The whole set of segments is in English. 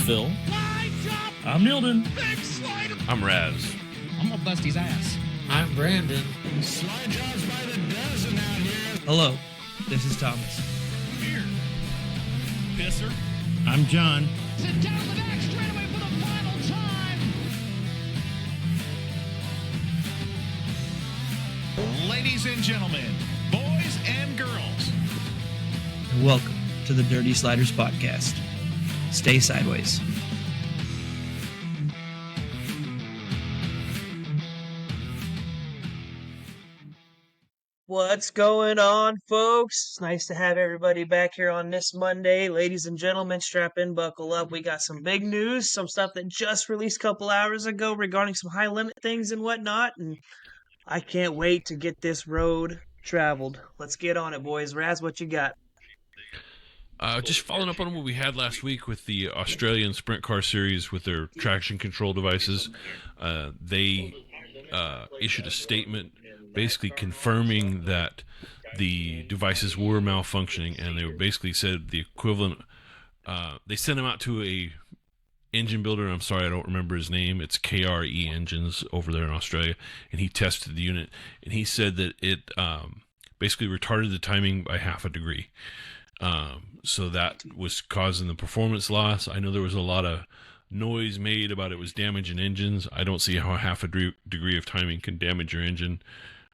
Phil. I'm Nilden. I'm Raz. I'm gonna bust his ass. I'm Brandon. Slide jobs by the dozen out here. Hello, this is Thomas. Here. Pisser. I'm John. Sit down the back straight away for the final time. Ladies and gentlemen, boys and girls, Welcome to the Dirty Sliders Podcast. Stay sideways. What's going on, folks? It's nice to have everybody back here on this Monday. Ladies and gentlemen, strap in, buckle up. We got some big news, some stuff that just released a couple hours ago regarding some high limit things and whatnot, and I can't wait to get this road traveled. Let's get on it, boys. Raz, what you got? Just following up on what we had last week with the Australian Sprint Car Series with their traction control devices. They issued a statement basically confirming that the devices were malfunctioning, and they were basically said the equivalent. They sent them out to a engine builder. I'm sorry, I don't remember his name. It's KRE Engines over there in Australia, and he tested the unit, and he said that it basically retarded the timing by half a degree. So that was causing the performance loss. I know there was a lot of noise made about it was damaging engines. I don't see how a half a degree of timing can damage your engine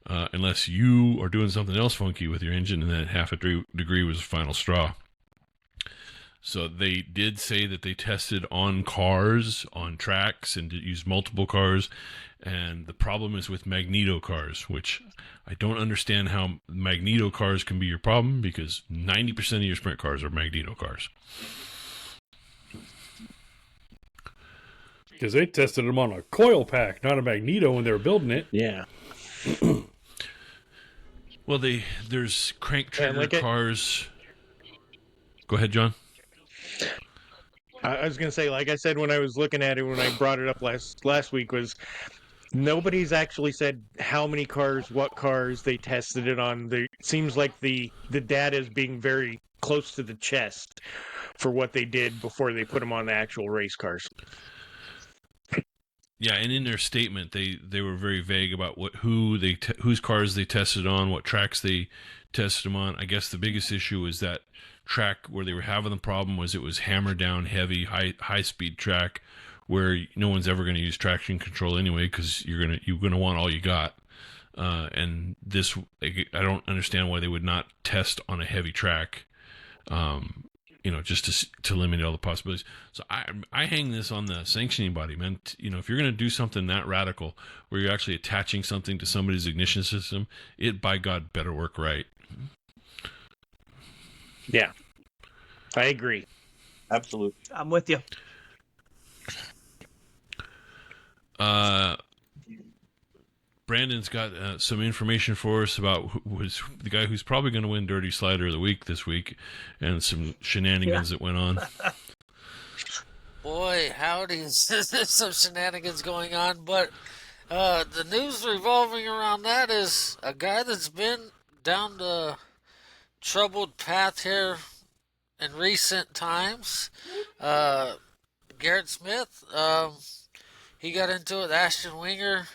unless you are doing something else funky with your engine, and that half a degree was the final straw. So they did say that they tested on cars, on tracks, and used multiple cars. And the problem is with magneto cars, which I don't understand how magneto cars can be your problem, because 90% of your sprint cars are magneto cars. Because they tested them on a coil pack, not a magneto, when they were building it. Yeah. Well, there's crank trigger cars. Go ahead, John. I was going to say, like I said when I was looking at it, when I brought it up last week, was nobody's actually said how many cars, what cars they tested it on. It seems like the data is being very close to the chest for what they did before they put them on the actual race cars. Yeah, and in their statement, they were very vague about whose cars they tested on, what tracks they tested them on. I guess the biggest issue was that track where they were having the problem was it was hammered down, heavy, high speed track where no one's ever going to use traction control anyway, because you're gonna want all you got. And this, I don't understand why they would not test on a heavy track. Just to eliminate all the possibilities. So I hang this on the sanctioning body, man. If you're going to do something that radical, where you're actually attaching something to somebody's ignition system, it, by God, better work right. Yeah, I agree. Absolutely. I'm with you. Brandon's got some information for us about the guy who's probably going to win Dirty Slider of the Week this week, and some shenanigans that went on. Boy, howdy, there's some shenanigans going on, but the news revolving around that is a guy that's been down the troubled path here in recent times. Garrett Smith, he got into it with Ashton Winger.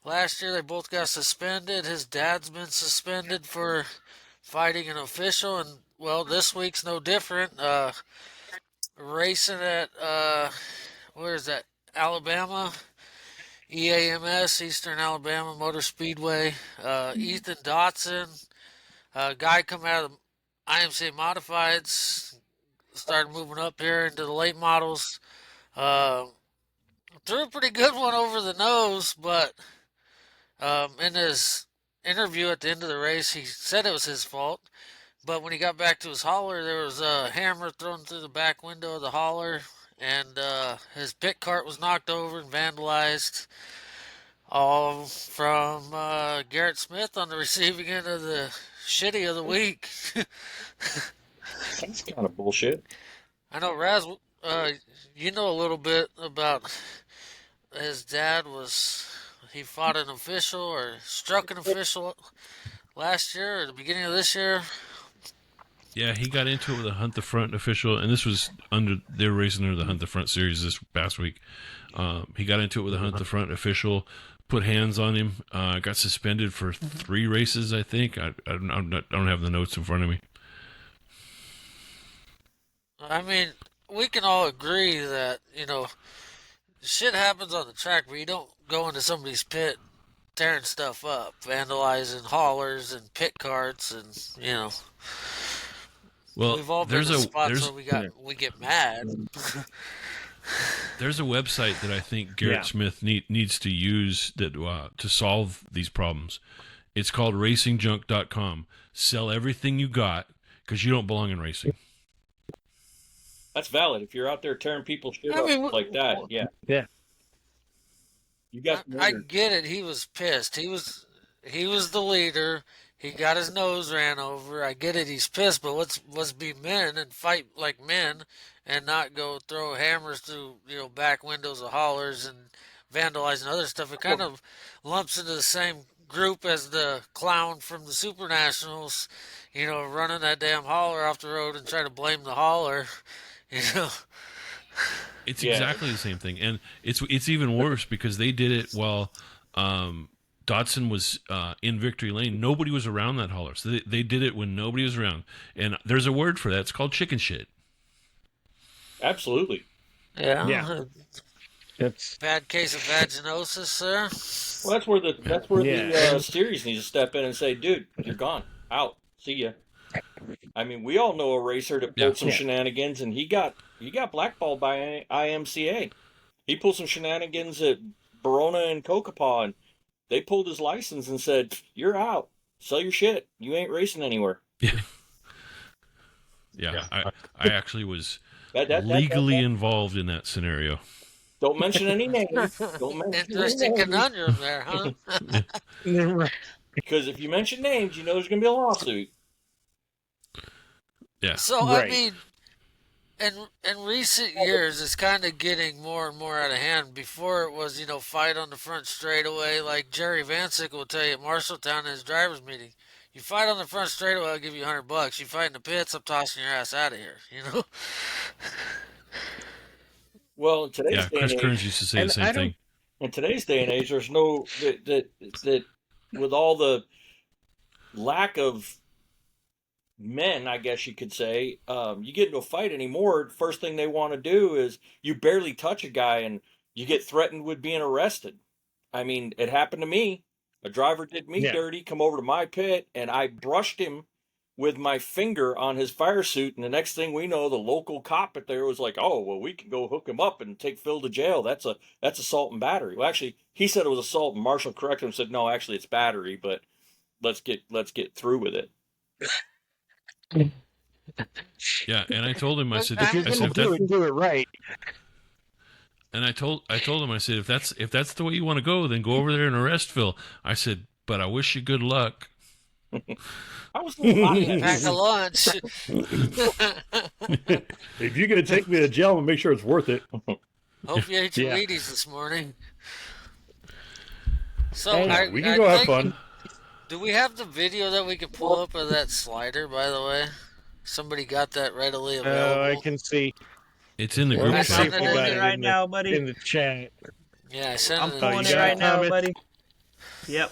Last year, they both got suspended. His dad's been suspended for fighting an official, and, well, this week's no different. Racing at, where is that, Alabama, EAMS, Eastern Alabama Motor Speedway. Ethan Dotson, a guy coming out of the IMCA Modifieds, started moving up here into the late models. Threw a pretty good one over the nose, but in his interview at the end of the race, he said it was his fault. But when he got back to his hauler, there was a hammer thrown through the back window of the hauler, and his pit cart was knocked over and vandalized. All from Garrett Smith on the receiving end of the shitty of the week. That's kind of bullshit. I know, Raz, you know a little bit about his dad he fought an official or struck an official last year or the beginning of this year. Yeah, he got into it with a Hunt the Front official, and this was they were racing under the Hunt the Front series this past week. He got into it with a Hunt the Front official, put hands on him, got suspended for 3 races, I think. I don't have the notes in front of me. I mean, we can all agree that, shit happens on the track, but you don't go into somebody's pit tearing stuff up, vandalizing haulers and pit carts, and, Well, we've all been in spots where we get mad. There's a website that I think Garrett Smith needs to use that to solve these problems. It's called racingjunk.com. Sell everything you got because you don't belong in racing. That's valid. If you're out there tearing people's shit up like that, yeah. Yeah. You got. I get it. He was pissed. He was the leader. He got his nose ran over. I get it. He's pissed, but let's be men and fight like men, and not go throw hammers through back windows of haulers and vandalizing other stuff. It kind of lumps into the same group as the clown from the Super Nationals, running that damn hauler off the road and trying to blame the hauler. It's exactly the same thing, and it's even worse because they did it while Dodson was in Victory Lane. Nobody was around that hauler, so they did it when nobody was around. And there's a word for that. It's called chicken shit. Absolutely. Yeah. That's bad case of vaginosis, sir. Well, that's where the series needs to step in and say, "Dude, you're gone, out, see ya." I mean, we all know a racer that pulled some shenanigans, and he got blackballed by IMCA. He pulled some shenanigans at Verona and Cocopah, and they pulled his license and said, "You're out. Sell your shit. You ain't racing anywhere." Yeah. I actually was legally involved in that scenario. Don't mention any names. Don't mention Interesting conundrum there, huh? Because if you mention names, there's going to be a lawsuit. Yeah. So, I mean, in recent years, it's kind of getting more and more out of hand. Before it was, fight on the front straightaway, like Jerry Vancic will tell you at Marshalltown in his driver's meeting. You fight on the front straightaway, I'll give you $100. You fight in the pits, I'm tossing your ass out of here, Well, in today's day Chris and Kearns age, used to say the same thing. In today's day and age, there's no that with all the lack of men, I guess you could say, you get into a fight anymore, first thing they want to do is you barely touch a guy and you get threatened with being arrested. I mean, it happened to me. A driver did me dirty, come over to my pit, and I brushed him with my finger on his fire suit, and the next thing we know, the local cop at there was like, "Oh, well, we can go hook him up and take Phil to jail. That's assault and battery." Well, actually, he said it was assault, and Marshall corrected him and said, "No, actually, it's battery, but let's get through with it." Yeah, and I told him, I said, if you're going to do it right. And I told him, I said, if that's the way you want to go, then go over there and arrest Phil. I said, but I wish you good luck. I was pack a lunch. If you're going to take me to jail, I'm going to make sure it's worth it. Hope you ate your Wheaties this morning. So we can go have fun. Do we have the video that we can pull up of that slider, by the way? Somebody got that readily available? I can see. It's in the group I'm chat. pulling it right now, buddy. In the chat. Yeah, I sent I'm it. pulling it right now, buddy. Yep.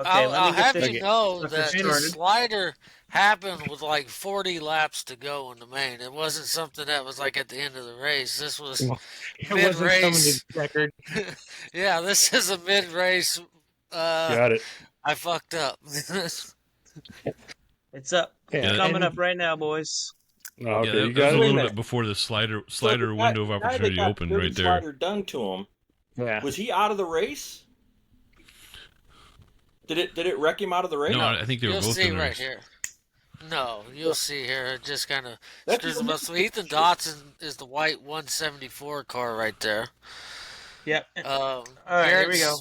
I'll have you know that the slider happened with like 40 laps to go in the main. It wasn't something that was like at the end of the race. This was mid-race. Yeah, this is a mid-race. Got it. I fucked up. It's up. Yeah, Coming up right now, boys. Oh, okay, yeah, you that was got a it. little bit before the slider window of opportunity opened right there. Slider done to him. Yeah. Was he out of the race? Did it wreck him out of the race? No, I think they were both in the race. Here. No, you'll see here. It just kind of screws them up. So Ethan Dotson is the white 174 car right there. Yep. All right, here we go.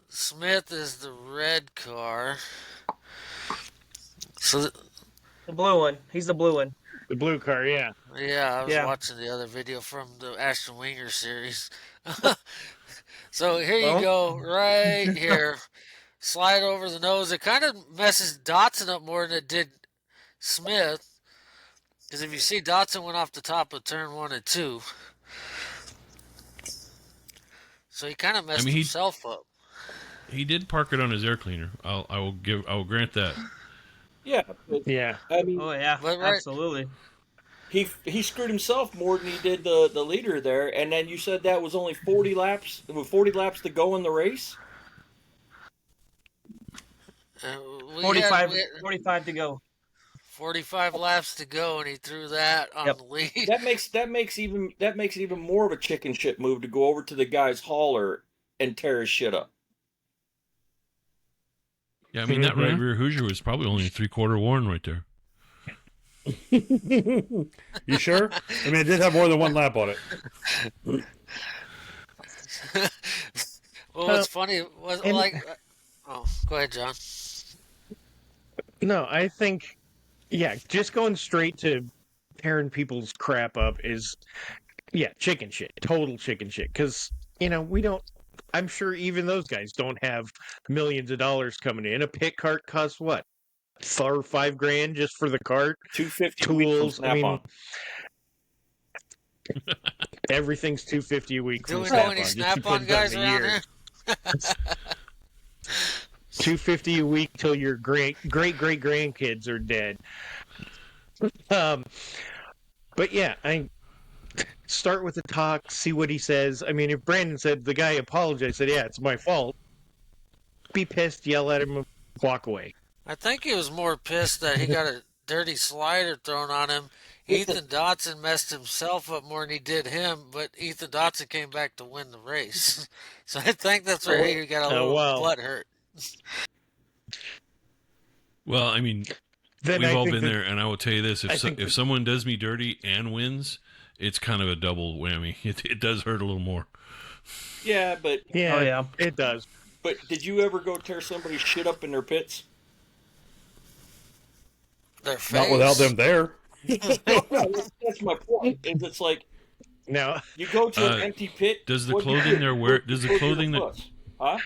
Smith is the red car. So the blue one. He's the blue one. The blue car, yeah. Yeah, I was watching the other video from the Ashton Winger series. So here you go, right here. slide over the nose. It kind of messes Dotson up more than it did Smith. Because if you see, Dotson went off the top of turn 1 and 2. So he kind of messed himself up. He did park it on his air cleaner. I will grant that. Yeah. Yeah. I mean, Oh yeah, absolutely. he screwed himself more than he did the leader there. And then you said that was only 40 laps. With 40 laps to go in the race. 45 to go. 45 laps to go, and he threw that on the lead. That makes it even more of a chicken shit move to go over to the guy's hauler and tear his shit up. Yeah, I mean that right rear Hoosier was probably only a 3/4 worn right there. You sure? I mean, it did have more than one lap on it. Well, what's funny was go ahead, John. No, I think, just going straight to tearing people's crap up is, chicken shit, total chicken shit. Because I'm sure even those guys don't have millions of dollars coming in. A pit cart costs what? $4 or $5 just for the cart. $250 tools. I mean, everything's $250 a week. Do we know any Snap-on guys around here? $250 a week till your great grandkids are dead. But yeah, I start with the talk, see what he says. I mean, if Brandon said the guy apologized, said, "Yeah, it's my fault," be pissed, yell at him, walk away. I think he was more pissed that he got a dirty slider thrown on him. Ethan Dotson messed himself up more than he did him, but Ethan Dotson came back to win the race. So I think that's where he got a little butt hurt. Well, I mean, we've all been there, and I will tell you this: if someone does me dirty and wins, it's kind of a double whammy. It does hurt a little more. Yeah, but it does. But did you ever go tear somebody's shit up in their pits? Their face. Not without them there. That's my point. It's like, no, you go to an empty pit. Does the clothing they're wearing? Does the clothing that? Huh?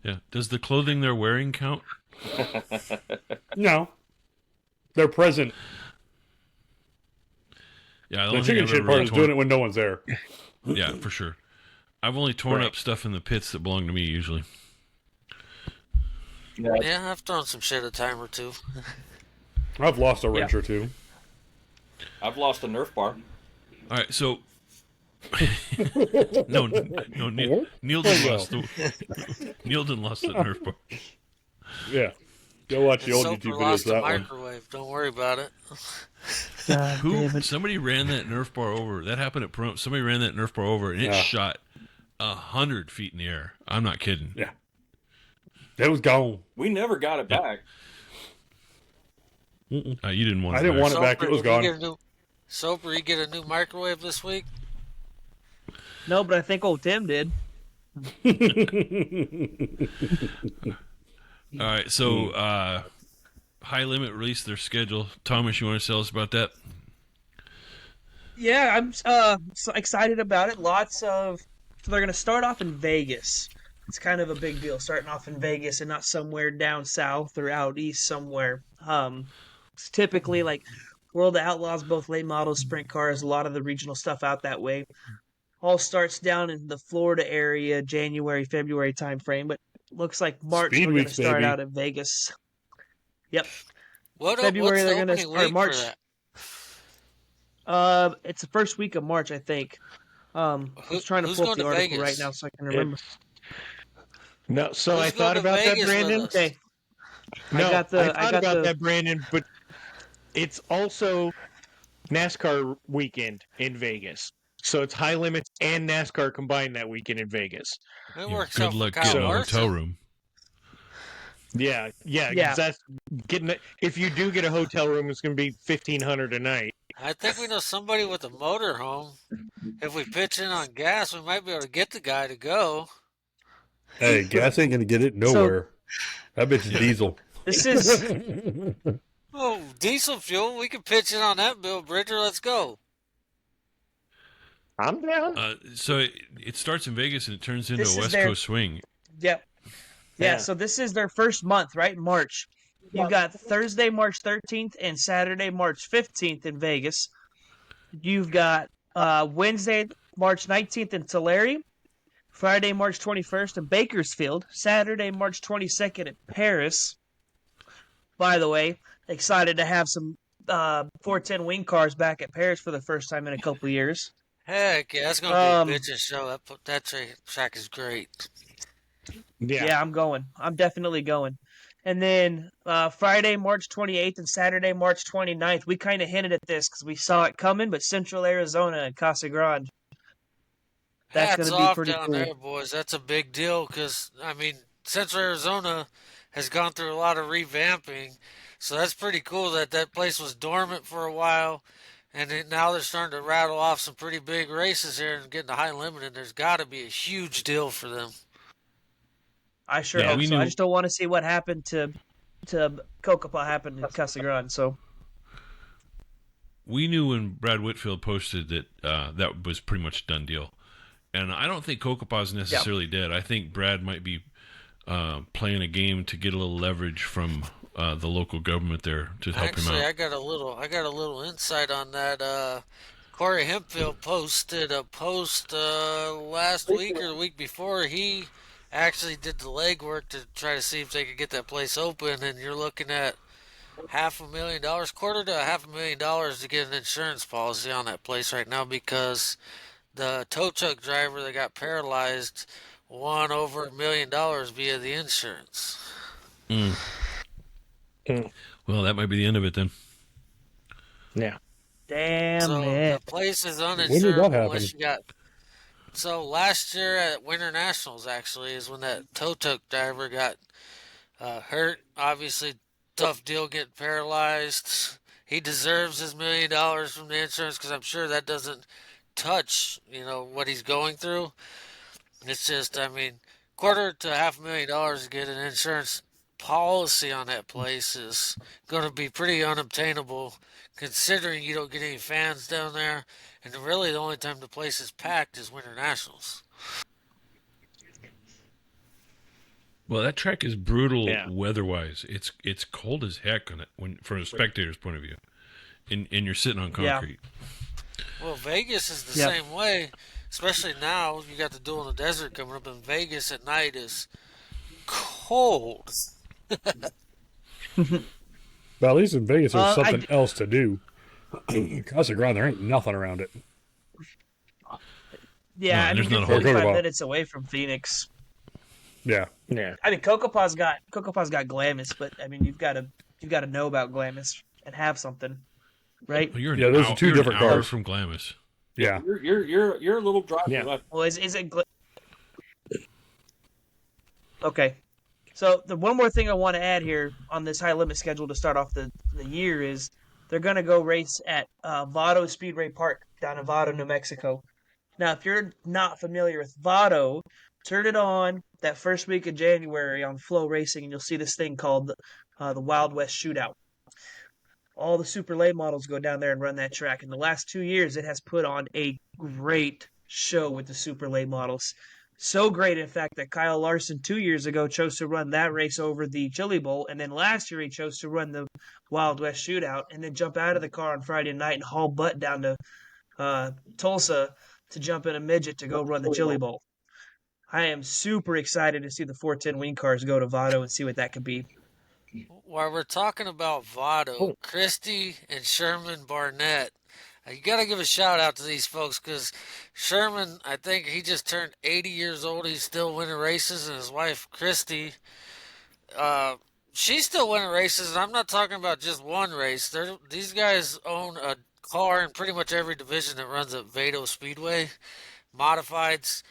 Yeah. Does the clothing they're wearing count? No. They're present. Yeah, the chicken shit part is doing it when no one's there. Yeah, for sure. I've only torn up stuff in the pits that belong to me usually. Yeah, I've thrown some shit a time or two. I've lost a wrench or two. I've lost a Nerf bar. All right, so no, Neil didn't lost the Nerf bar. Yeah, go watch the old Soper YouTube videos lost for that a microwave. one. Don't worry about it. Somebody ran that Nerf bar over. That happened at Pahrump. Somebody ran that Nerf bar over, and it shot 100 feet in the air. I'm not kidding. Yeah, it was gone. We never got it back. You didn't want it. I didn't want it back. It was gone. Soper, you get a new microwave this week? No, but I think old Tim did. All right, so High Limit released their schedule. Thomas, you want to tell us about that? Yeah, I'm so excited about it. So they're going to start off in Vegas. It's kind of a big deal starting off in Vegas and not somewhere down south or out east somewhere. It's typically like World of Outlaws, both late models, sprint cars, a lot of the regional stuff out that way. All starts down in the Florida area, January, February timeframe, but looks like March Speed we're going to weeks, start baby. out in Vegas. Yep. what's February they're the going to opening start week March. for that? It's the first week of March, I think. I was trying to who's pull up going the to article Vegas? right now so I can remember. No, so Who's I thought going to about that, Vegas with Brandon. us? Okay. No, I thought got about that, Brandon, but it's also NASCAR weekend in Vegas. So it's High Limits and NASCAR combined that weekend in Vegas. It works Good out luck for getting Kyle a Larson. hotel room. Yeah. Yeah. That's getting it. If you do get a hotel room, it's going to be $1,500 a night. I think we know somebody with a motorhome. If we pitch in on gas, we might be able to get the guy to go. Hey, gas ain't gonna get it nowhere. That bitch is diesel. This is Oh, diesel fuel. We can pitch in on that, Bill Bridger. Let's go. I'm down. So it starts in Vegas and it turns into This a is West their- Coast swing. Yep. Yeah, so this is their first month, right? March. You've got Thursday, March 13th and Saturday, March 15th in Vegas. You've got Wednesday, March 19th in Tulare. Friday, March 21st in Bakersfield. Saturday, March 22nd in Paris. By the way, excited to have some 410 wing cars back at Paris for the first time in a couple years. Heck yeah, that's gonna be a bitchin' show. That track is great. Yeah, I'm going. I'm definitely going. And then Friday, March 28th and Saturday, March 29th. We kind of hinted at this because we saw it coming, but Central Arizona and Casa Grande. That's Hats going to be off pretty down cool. there, boys. That's a big deal because, I mean, Central Arizona has gone through a lot of revamping. So that's pretty cool that that place was dormant for a while. And then now they're starting to rattle off some pretty big races here and getting the high limit. And there's got to be a huge deal for them. I sure hope so. I just don't want to see what happened to Cocopah happen in Casa Grande. So we knew when Brad Whitfield posted that that was pretty much a done deal. And I don't think Cocopah's necessarily dead. I think Brad might be playing a game to get a little leverage from the local government there to help him out. I got a little insight on that. Corey Hempfield posted a post last week or the week before. He actually did the legwork to try to see if they could get that place open, and you're looking at $500,000, quarter to $500,000 to get an insurance policy on that place right now because the tow truck driver that got paralyzed won over $1 million via the insurance. Well, that might be the end of it then. Yeah. Damn so it. The place is uninsured When did that happen? unless you got. So last year at Winter Nationals actually is when that tow truck driver got hurt. Obviously, tough deal getting paralyzed. He deserves his $1 million from the insurance because I'm sure that doesn't touch, what he's going through. It's just, I mean, quarter to $500,000 to get an insurance policy on that place is going to be pretty unobtainable considering you don't get any fans down there. And really the only time the place is packed is Winter Nationals. Well, that track is brutal weather-wise. It's cold as heck on it from a spectator's point of view. And you're sitting on concrete. Well, Vegas is the same way, especially now. You got the Duel in the Desert coming up, and Vegas at night is cold. Well, at least in Vegas, there's something else to do. Casa Grande, there ain't nothing around it. Yeah, I mean, you're 45 minutes away from Phoenix. Yeah. I mean, Cocopah's got Glamis, but I mean, you've got to know about Glamis and have something, right? Well, those are two different cars from Glamis. Yeah. You're a little drive. Yeah. Well, is it? Okay. So the one more thing I want to add here on this high limit schedule to start off the year is they're going to go race at Vado Speedway Park down in Vado, New Mexico. Now, if you're not familiar with Vado, turn it on that first week of January on Flow Racing, and you'll see this thing called the Wild West Shootout. All the super late models go down there and run that track. In the last 2 years, it has put on a great show with the super late models. So great, in fact, that Kyle Larson 2 years ago chose to run that race over the Chili Bowl, and then last year he chose to run the Wild West Shootout and then jump out of the car on Friday night and haul butt down to Tulsa to jump in a midget to go run the Chili Bowl. I am super excited to see the 410 wing cars go to Vado and see what that could be. While we're talking about Vado, Christie and Sherman Barnett, you got to give a shout out to these folks because Sherman, I think he just turned 80 years old. He's still winning races, and his wife, Christy, she's still winning races. And I'm not talking about just one race. These guys own a car in pretty much every division that runs at Vado Speedway. Modifieds,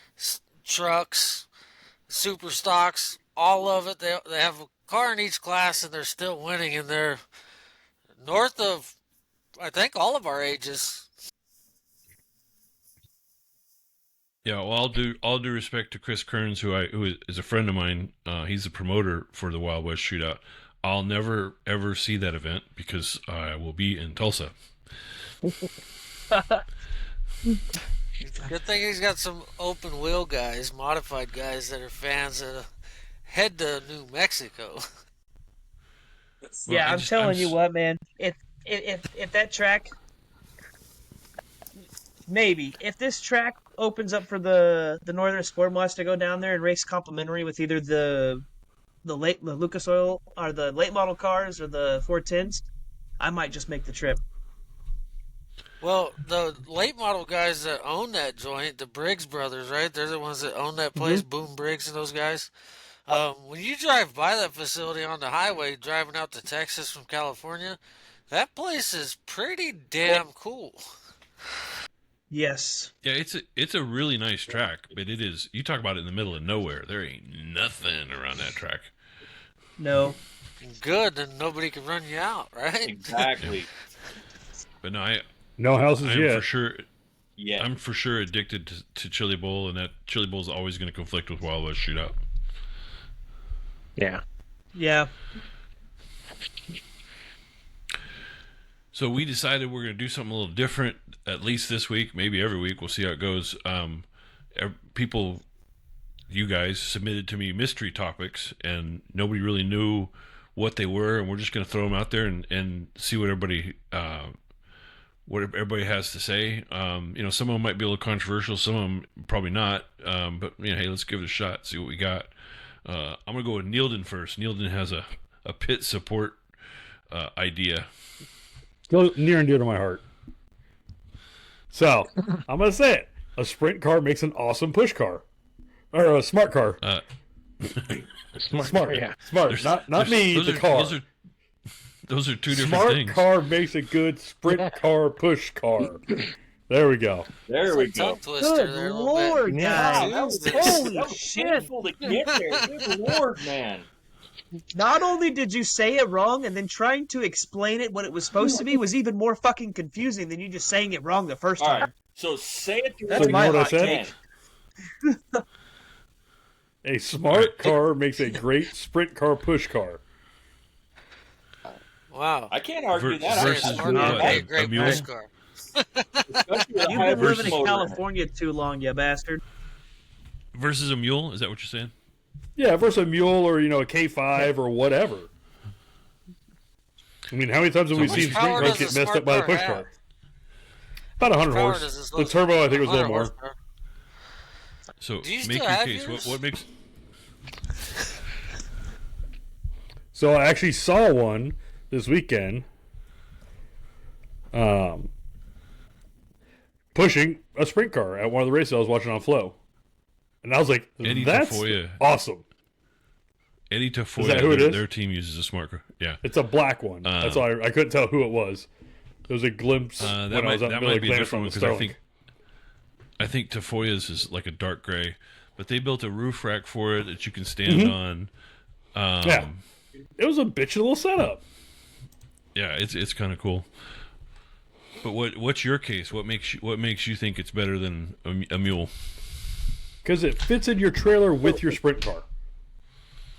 trucks, super stocks, all of it. They have a car in each class, and they're still winning, and they're north of, I think, all of our ages. Yeah, well, all due respect to Chris Kearns, who is a friend of mine. He's a promoter for the Wild West Shootout. I'll never ever see that event because I will be in Tulsa. Good thing he's got some open wheel guys, modified guys that are fans head to New Mexico. Yeah, I I'm just- telling I'm you s- what, man. If that track, maybe if this track opens up for the Northern Sport Mods to go down there and race complimentary with either the Lucas Oil or the late model cars or the 410s, I might just make the trip. Well, the late model guys that own that joint, the Briggs brothers, right? They're the ones that own that place, Boom Briggs and those guys. When you drive by that facility on the highway, driving out to Texas from California, that place is pretty damn cool. Yes. Yeah, it's a really nice track, but it is. You talk about it in the middle of nowhere. There ain't nothing around that track. No. Good, then nobody can run you out, right? Exactly. But no, No houses I'm yet. for sure. Yeah. I'm for sure addicted to Chili Bowl, and that Chili Bowl is always going to conflict with Wild West Shootout. Yeah. Yeah. So we decided we're going to do something a little different, at least this week, maybe every week. We'll see how it goes. People, you guys, submitted to me mystery topics, and nobody really knew what they were, and we're just going to throw them out there and see what everybody has to say. Some of them might be a little controversial, some of them probably not. But hey, let's give it a shot, see what we got. I'm going to go with Neilden first. Neilden has a pit support idea. Go near and dear to my heart. So, I'm going to say it. A sprint car makes an awesome push car. Or a smart car. Smart. Yeah. Smart. Not me, the car. Those are two different Smart things. car makes a good sprint car push car. There we go. There we go. Tongue twister Good there a little Lord, bit. guys. That was Holy shit. painful to get there. Good Lord, man. Not only did you say it wrong, and then trying to explain it what it was supposed to be was even more fucking confusing than you just saying it wrong the first All time. right. So say it to That's So my you know what I hot said? take. A smart car makes a great sprint car push car. Wow. I can't argue that. versus I can't argue what, that. a Great mule? push car. Especially with a You've been hybrid living in motor. California too long, you bastard. Versus a mule? Is that what you're saying? Yeah, versus a mule or, a K5 or whatever. I mean, how many times have we much seen power sprint cars does get a messed smart up by the car push have? car? About 100 Power horse. does this The little- turbo, I think, was a 100 little more. horsepower. So Do you make still your have case. yours? What makes? So I actually saw one this weekend. Pushing a sprint car at one of the races I was watching on Flow. And I was like, Eddie that's Tafoya. awesome. Eddie Tafoya, that who it is? their team uses a smart car. Yeah. It's a black one. That's why I couldn't tell who it was. There was a glimpse That when I was might, out that in the might be a middle of different one Clarence because on the I think Tafoya's is like a dark gray, but they built a roof rack for it that you can stand on. Yeah. It was a bitchy little setup. Yeah, it's kind of cool. But what's your case? What makes you think it's better than a mule? Because it fits in your trailer with your sprint car.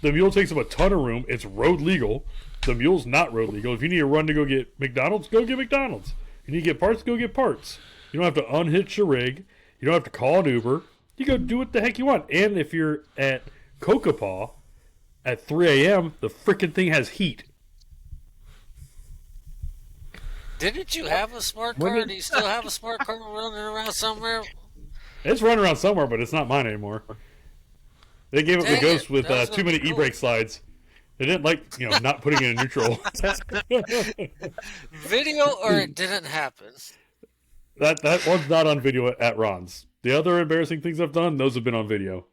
The mule takes up a ton of room. It's road legal. The mule's not road legal. If you need a run to go get McDonald's, go get McDonald's. You need to get parts, go get parts. You don't have to unhitch your rig. You don't have to call an Uber. You go do what the heck you want. And if you're at Kokopaw at 3 a.m., the freaking thing has heat. Didn't you have a smart car? Do you still have a smart car running around somewhere? It's running around somewhere, but it's not mine anymore. They gave it Dang the ghost it. with That was 2 gonna minute be e-brake slides. They didn't like, not putting it in neutral. Video or it didn't happen? That one's not on video at Ron's. The other embarrassing things I've done, those have been on video.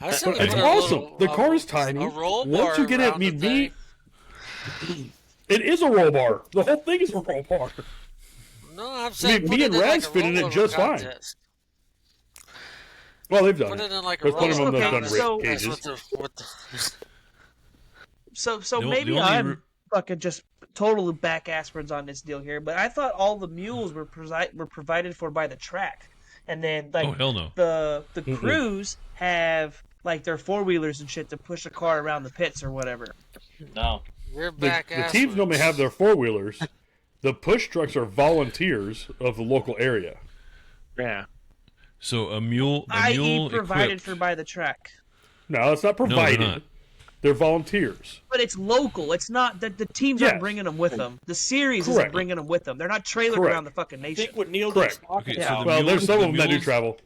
I said But it's put a awesome. little- The car is tiny. A roll Once bar you get it, around the me, thing. it is a roll bar. The whole thing is a roll bar. No, I'm saying me put and it in Rags like a fit in it rollover just fine. contest. Well, they've done Put it. it in like a There's plenty of them rollover that have done contest. rip That's cages. what the- So The maybe only I'm fucking just total back aspirins on this deal here, but I thought all the mules were provided for by the track, and then Oh hell no! the crews have like their 4-wheelers and shit to push a car around the pits or whatever. No. You're The back teams normally have their 4-wheelers. The push trucks are volunteers of the local area. Yeah. So a mule I.e. equipped. provided for by the track. No, it's not they're provided. not. They're volunteers. But it's local. It's not that the teams Yes. aren't bringing them with them. The series Correct. isn't bringing them with them. They're not trailered Correct. around the fucking I nation. think what Neil Correct. is talking Okay, so about. Well, there's some of them that do mules- travel.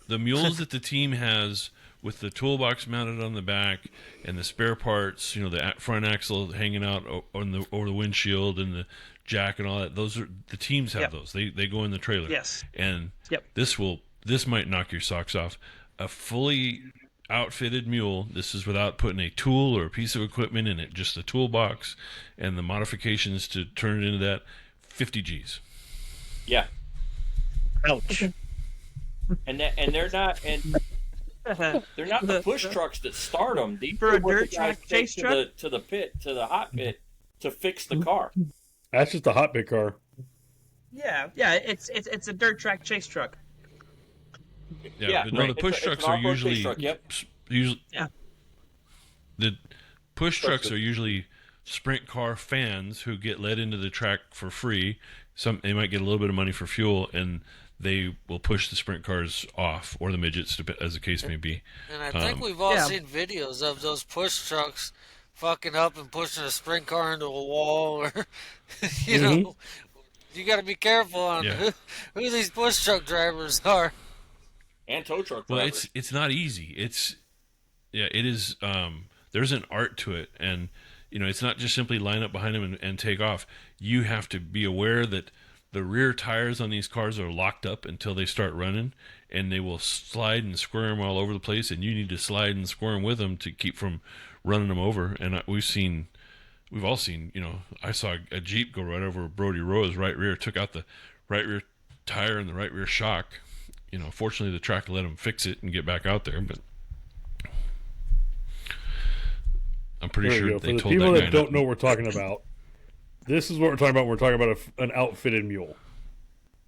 The mules that the team has with the toolbox mounted on the back and the spare parts, the front axle hanging out over the windshield and the jack and all that. Those are the teams have Yep. those. They go in the trailer. Yes. And Yep. this might knock your socks off. A fully outfitted mule. This is without putting a tool or a piece of equipment in it. Just the toolbox and the modifications to turn it into that. 50 G's. Yeah, Ouch. and they're not they're not the push trucks that start them. These For are a what the dirt track guys take chase truck? to the hot pit to fix the car. That's just a hot bit car. Yeah, it's a dirt track chase truck. Yeah, but no, right. the push It's trucks an are off-road chase usually truck, yep. usually Yeah. the push trucks are usually sprint car fans who get let into the track for free. They might get a little bit of money for fuel, and they will push the sprint cars off, or the midgets, as the case may be. And I think we've all Yeah. seen videos of those push trucks fucking up and pushing a sprint car into a wall, or you know, you got to be careful on Yeah. who these push truck drivers are. And tow truck Well, drivers. it's not easy. It is. There's an art to it, and it's not just simply line up behind them and take off. You have to be aware that the rear tires on these cars are locked up until they start running, and they will slide and squirm all over the place, and you need to slide and squirm with them to keep from running them over. And we've all seen. I saw a Jeep go right over Brody Rowe's right rear, took out the right rear tire and the right rear shock. Fortunately, the track let them fix it and get back out there, but I'm pretty There sure we go. they For the told people that that guy don't not- know what we're talking about, this is what we're talking about when we're talking about an outfitted mule.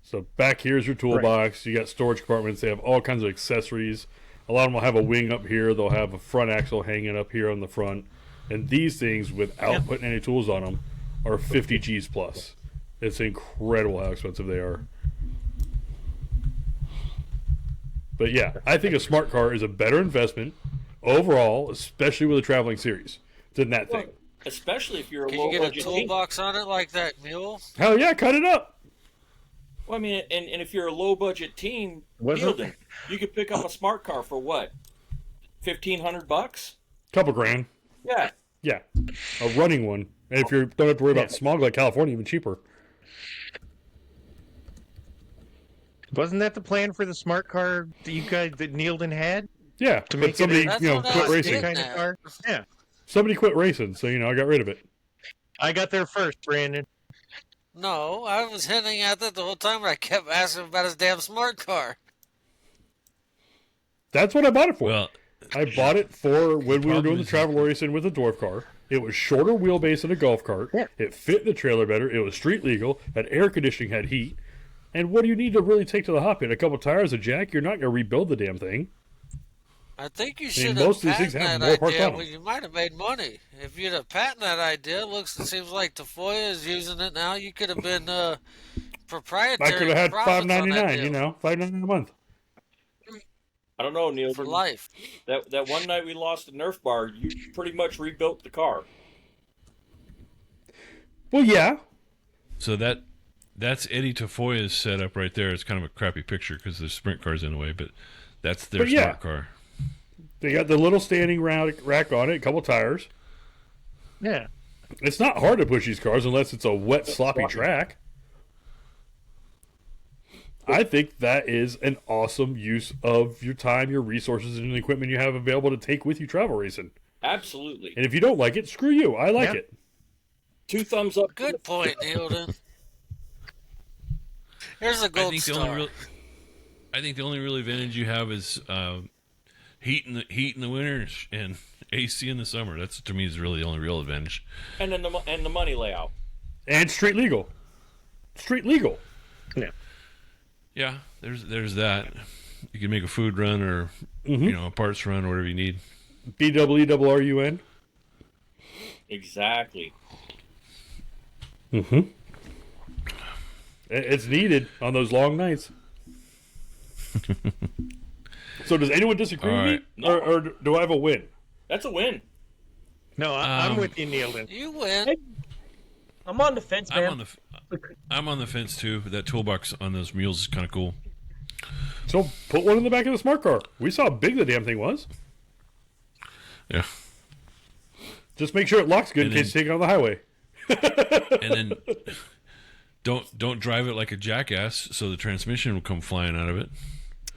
So back here's your toolbox. You got storage compartments. They have all kinds of accessories. A lot of them will have a wing up here. They'll have a front axle hanging up here on the front. And these things, without putting any tools on them, are 50 G's plus. It's incredible how expensive they are. But yeah, I think a smart car is a better investment overall, especially with a traveling series, than that thing. Especially if you're a Can low you get a budget team. toolbox on it like that mule? Hell yeah, cut it up. Well, I mean, and if you're a low budget team, Was it? Fielden, you could pick up a smart car for what? $1,500? Couple grand. Yeah. Yeah, a running one. And if you don't have to worry about smog like California, even cheaper. Wasn't that the plan for the smart car that Neilden had? Yeah, To but make it somebody That's quit what I was racing. getting kind of at. car? Yeah. Somebody quit racing, so I got rid of it. I got there first, Brandon. No, I was hinting at that the whole time, but I kept asking about his damn smart car. That's what I bought it for. Well, I bought it for when we were problem doing the is- travel racing with a dwarf car. It was shorter wheelbase than a golf cart. Yeah. It fit the trailer better. It was street legal. Had air conditioning. Had heat. And what do you need to really take to the hop in? A couple tires, a jack. You're not going to rebuild the damn thing. I think you mean, should most have of these things patented have that more parts idea. on 'em. Well, you might have made money if you'd have patented that idea. It seems like Tafoya is using it now. You could have been proprietary. I could have had profits on that $5.99. deal $5.99 a month. I don't know, Neil. for life. That one night we lost the Nerf bar, you pretty much rebuilt the car. Well, yeah. so that's Eddie Tafoya's setup right there. It's kind of a crappy picture because the sprint car's in the way, but that's their But yeah. smart car. They got the little standing rack on it, a couple tires. Yeah. It's not hard to push these cars unless it's a wet, sloppy track. I think that is an awesome use of your time, your resources, and the equipment you have available to take with you travel racing. Absolutely. And if you don't like it, screw you. I like Yeah. it. 2 thumbs up. Good point, Neilden. Here's a gold star. I think the only real advantage you have is heat in the winter and AC in the summer. That's, to me, is really the only real advantage. And then the money layout. And street legal. Street legal. Yeah. Yeah, there's that. You can make a food run or a parts run or whatever you need. BWERRUN. Exactly. It's needed on those long nights. So does anyone disagree All with me, or do I have a win? That's a win. No, I'm with you, Neilton. You win. I'm on the fence, man. I'm on the fence too. That toolbox on those mules is kind of cool. So put one in the back of the smart car. We saw how big the damn thing was. Yeah. Just make sure it locks good in case you take it on the highway. And then don't drive it like a jackass, so the transmission will come flying out of it.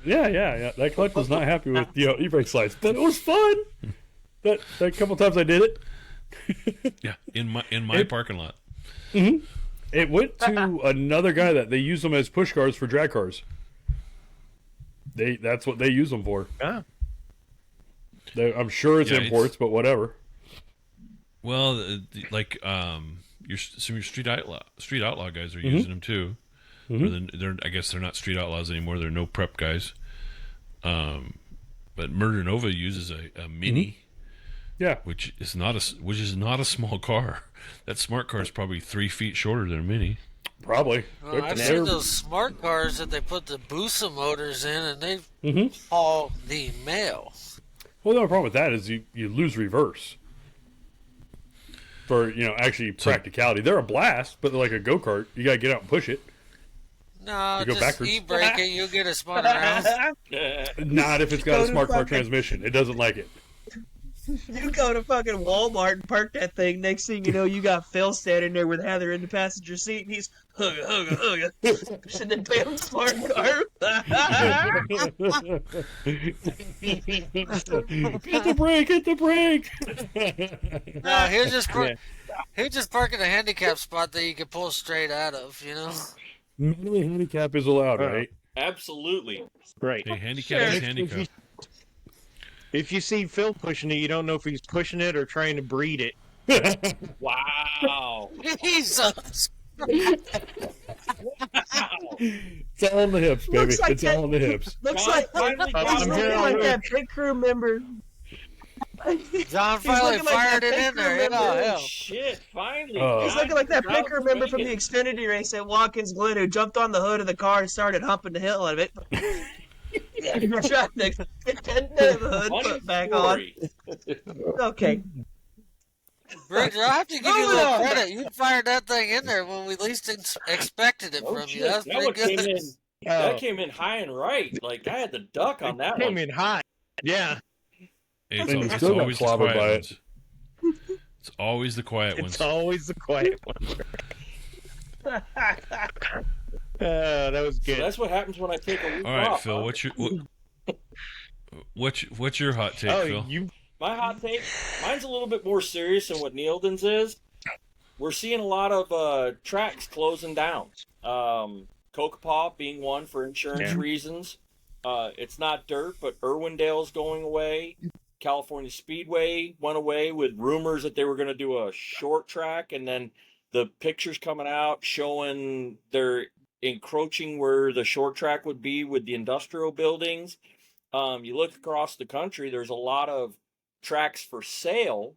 Yeah. That clutch was not happy with e-brake slides, but it was fun. That couple times I did it. Yeah, in my parking lot. Mm-hmm. It went to another guy that they use them as push cars for drag cars. That's what they use them for. Ah. I'm sure it's imports, but whatever. Well, like some of your street outlaw guys are using them too. Mm-hmm. I guess they're not street outlaws anymore. They're no prep guys. But Murder Nova uses a mini. Mm-hmm. Yeah, which is not a small car. That smart car is probably 3 feet shorter than a mini. Probably. Well, I've seen those smart cars that they put the Busa motors in, and they haul the mail. Well, the only problem with that is you lose reverse. For actually practicality, they're a blast, but they're like a go kart. You gotta get out and push it. No, you go just backwards. e-brake it. You'll get it spun around. Not if it's got a smart car transmission. It doesn't like it. You go to fucking Walmart and park that thing. Next thing you know, you got Phil standing there with Heather in the passenger seat, and he's hugga, pushing the damn smart car. Hit the brake! No, he'll just park in a handicap spot that you can pull straight out of. Mainly handicap is allowed, right? Absolutely. Right. Hey, handicap is handicap. If you see Phil pushing it, you don't know if he's pushing it or trying to breed it. Wow. Jesus. It's all in the hips, baby. Looks like it's all in the hips. Looks like that pit crew member. John finally fired it in there. Hell. Shit, finally. He's looking like that pit crew member from the Xfinity race at Watkins Glen who jumped on the hood of the car and started humping the hill of it. You're trying to get the hood put back on. Okay. Briggs, I'll have to give you a little credit. You fired that thing in there when we least expected it from you. That's pretty good. That came in high and right. Like, I had the duck on that one. Came in high. Yeah. It's always the quiet ones. It's always the quiet ones. It's always the quiet ones. That was good. So that's what happens when I take a week off. All right, Phil. What's your hot take, Phil? My hot take, mine's a little bit more serious than what Neilden's is. We're seeing a lot of tracks closing down. Kokopaw being one for insurance reasons. It's not dirt, but Irwindale's going away. California Speedway went away with rumors that they were going to do a short track, and then the pictures coming out showing they're encroaching where the short track would be with the industrial buildings. You look across the country, there's a lot of tracks for sale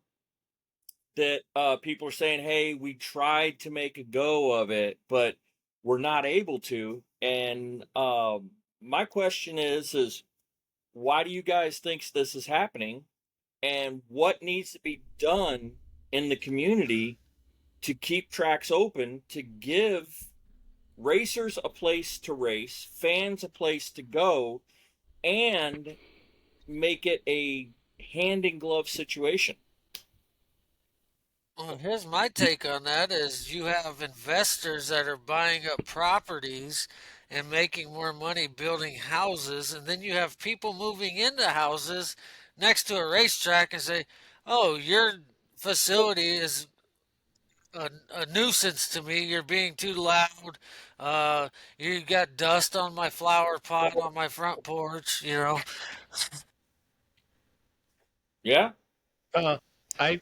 that people are saying, hey, we tried to make a go of it, but we're not able to. And my question is why do you guys think this is happening? And what needs to be done in the community to keep tracks open, to give racers a place to race, fans a place to go, and make it a hand-in-glove situation? Well, here's my take on that is you have investors that are buying up properties and making more money building houses, and then you have people moving into houses next to a racetrack and say, oh, your facility is a nuisance to me. You're being too loud. You got dust on my flower pot on my front porch, Yeah. I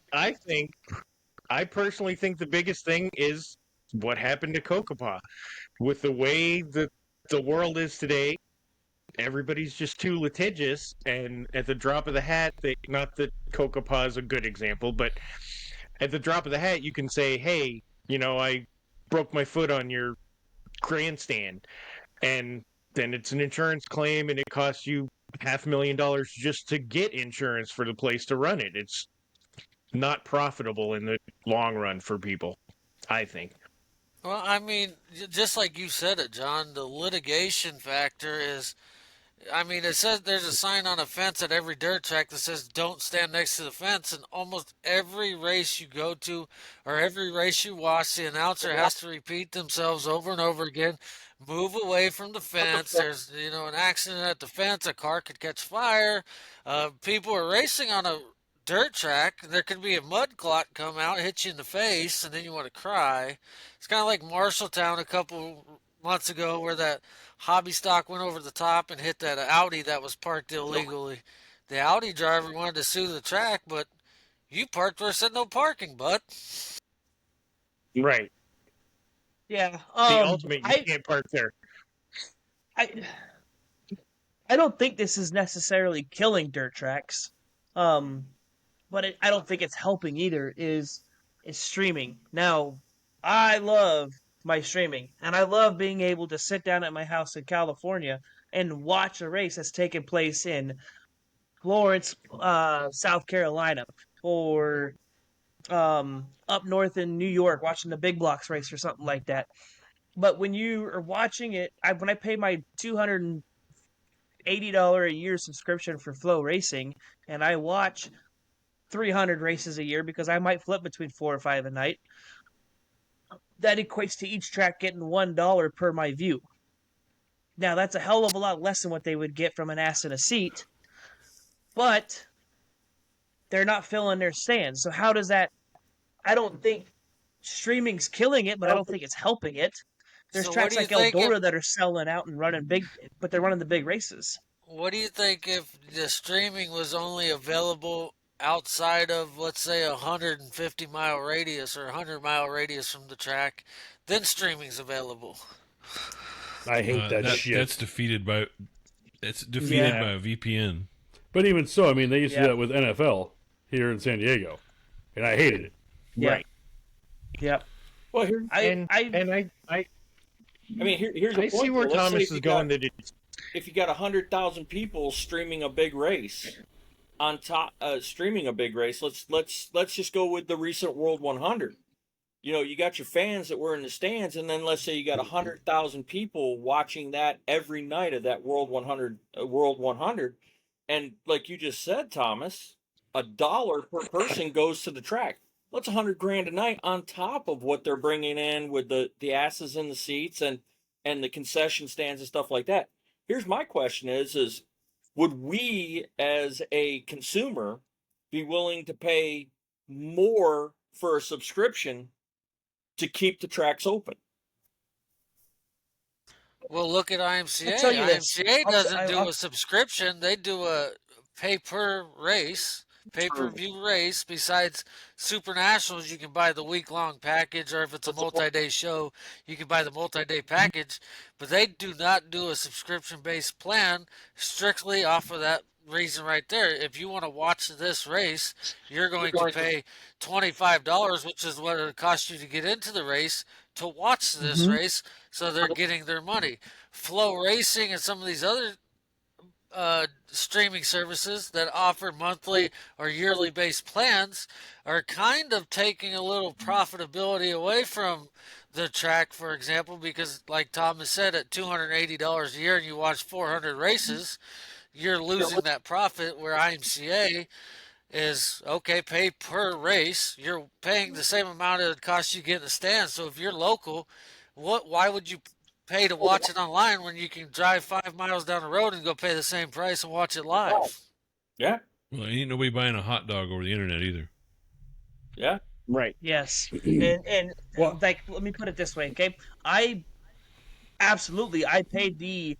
personally think the biggest thing is what happened to Kokopaw. With the way that the world is today, everybody's just too litigious, and at the drop of the hat, not that Kokopaw is a good example, but at the drop of the hat, you can say, hey, I broke my foot on your grandstand, and then it's an insurance claim, and it costs you $500,000 just to get insurance for the place to run it. It's not profitable in the long run for people, I think. Well, I mean, just like you said it, John, the litigation factor is. I mean, it says there's a sign on a fence at every dirt track that says "Don't stand next to the fence," and almost every race you go to or every race you watch, the announcer has to repeat themselves over and over again. Move away from the fence. There's an accident at the fence. A car could catch fire. People are racing on a dirt track. There could be a mud clot come out, hit you in the face, and then you want to cry. It's kind of like Marshalltown a couple months ago where that hobby stock went over the top and hit that Audi that was parked illegally. The Audi driver wanted to sue the track, but you parked where it said no parking, bud. Right. Yeah. The ultimate, you can't park there. I don't think this is necessarily killing dirt tracks, but I don't think it's helping either. Is streaming. Now, I love my streaming, and I love being able to sit down at my house in California and watch a race that's taking place in Florence, South Carolina, or up north in New York, watching the big blocks race or something like that. But when you are watching it, when I pay my $280 a year subscription for Flow Racing, and I watch 300 races a year because I might flip between 4 or 5 a night, that equates to each track getting $1 per my view. Now, that's a hell of a lot less than what they would get from an ass in a seat, but they're not filling their stands. So how does that... I don't think streaming's killing it, but I don't think it's helping it. There's So tracks what do like you think Eldora that are selling out and running big, but they're running the big races. What do you think if the streaming was only available outside of, let's say, a 150-mile radius or a 100-mile radius from the track? Then streaming's available. I hate that shit. That's defeated by a VPN. But even so, I mean, they used to Yeah. do that with NFL here in San Diego, and I hated it. Yeah. Right. Yep. Well, here, I mean, here's the I point. see where though. Let's say Thomas if is you going. got- That it's if you got 100,000 people streaming a big race, on top streaming a big race, let's just go with the recent World 100. You got your fans that were in the stands, and then let's say you got 100,000 people watching that every night of that World 100, and like you just said, Thomas, $1 per person goes to the track. That's $100,000 a night on top of what they're bringing in with the asses in the seats and the concession stands and stuff like that. Here's my question: is would we as a consumer be willing to pay more for a subscription to keep the tracks open? Well, look at IMCA. I'll tell you this. IMCA doesn't do I'll- a subscription. They do a pay-per-view race. Besides Super Nationals, you can buy the week-long package, or if it's a multi-day show, you can buy the multi-day package. But they do not do a subscription-based plan strictly off of that reason right there. If you want to watch this race, you're going to pay $25, which is what it costs you to get into the race, to watch this race, so they're getting their money. Flow Racing and some of these other streaming services that offer monthly or yearly based plans are kind of taking a little profitability away from the track, for example, because like Thomas said, at $280 a year and you watch 400 races, you're losing that profit, where IMCA is, okay, pay per race. You're paying the same amount it would cost you to get in the stand. So if you're local, why would you pay to watch it online when you can drive 5 miles down the road and go pay the same price and watch it live? Yeah, Well, ain't nobody buying a hot dog over the internet either. yeah. right. Yes, and like, let me put it this way, okay? I paid the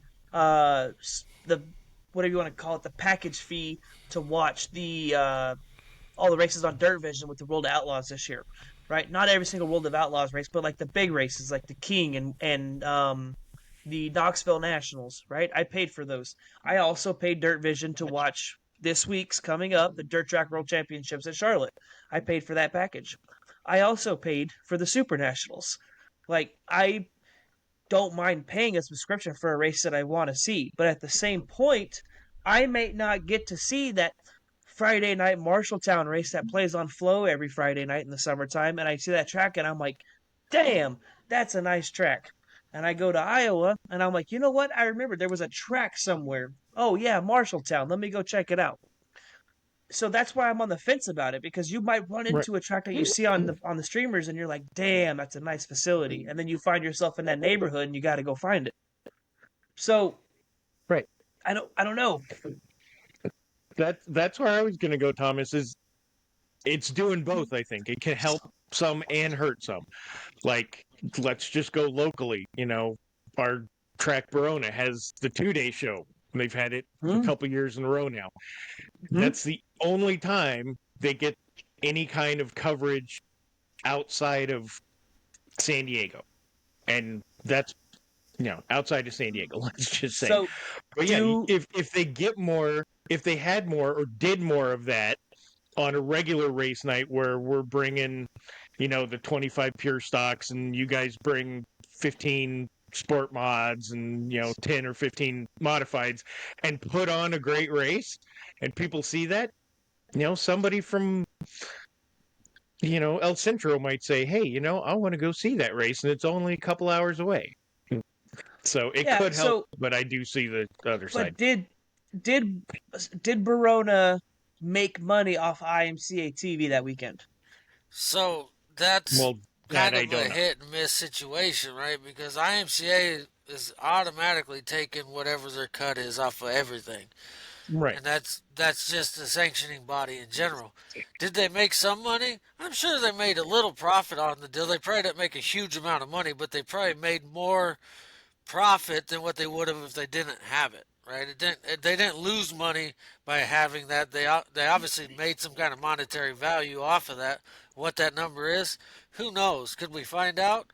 whatever you want to call it, the package fee to watch the all the races on Dirt Vision with the World of Outlaws this year, right? Not every single World of Outlaws race, but like the big races, like the King and the Knoxville Nationals, right? I paid for those. I also paid Dirt Vision to watch this week's coming up, the Dirt Track World Championships at Charlotte. I paid for that package. I also paid for the Super Nationals. Like, I don't mind paying a subscription for a race that I want to see, but at the same point, I may not get to see that Friday night Marshalltown race that plays on Flow every Friday night in the summertime, and I see that track and I'm like, damn, that's a nice track. And I go to Iowa and I'm like, you know what? I remember there was a track somewhere. Oh yeah, Marshalltown. Let me go check it out. So that's why I'm on the fence about it, because you might run into a track that you see on the streamers and you're like, damn, that's a nice facility. And then you find yourself in that neighborhood and you got to go find it. So, Right. I don't know. That's where I was going to go, Thomas, is it's doing both, I think. It can help some and hurt some. Like, let's just go locally. You know, our track Verona has the 2-day show. They've had it a couple years in a row now. That's the only time they get any kind of coverage outside of San Diego. And that's, you know, outside of San Diego, let's just say. So, but yeah, if they get more, if they had more or did more of that on a regular race night where we're bringing, you know, the 25 pure stocks and you guys bring 15 sport mods and, you know, 10 or 15 modifieds and put on a great race and people see that, you know, somebody from, you know, El Centro might say, hey, you know, I want to go see that race and it's only a couple hours away. So it could help, but I do see the other side. Did Verona make money off IMCA TV that weekend? So that's that kind I of don't a know. hit and miss situation, right? Because IMCA is automatically taking whatever their cut is off of everything. Right. And that's just the sanctioning body in general. Did they make some money? I'm sure they made a little profit on the deal. They probably didn't make a huge amount of money, but they probably made more profit than what they would have if they didn't have it, right? They didn't lose money by having that. They obviously made some kind of monetary value off of that. What that number is, who knows? Could we find out?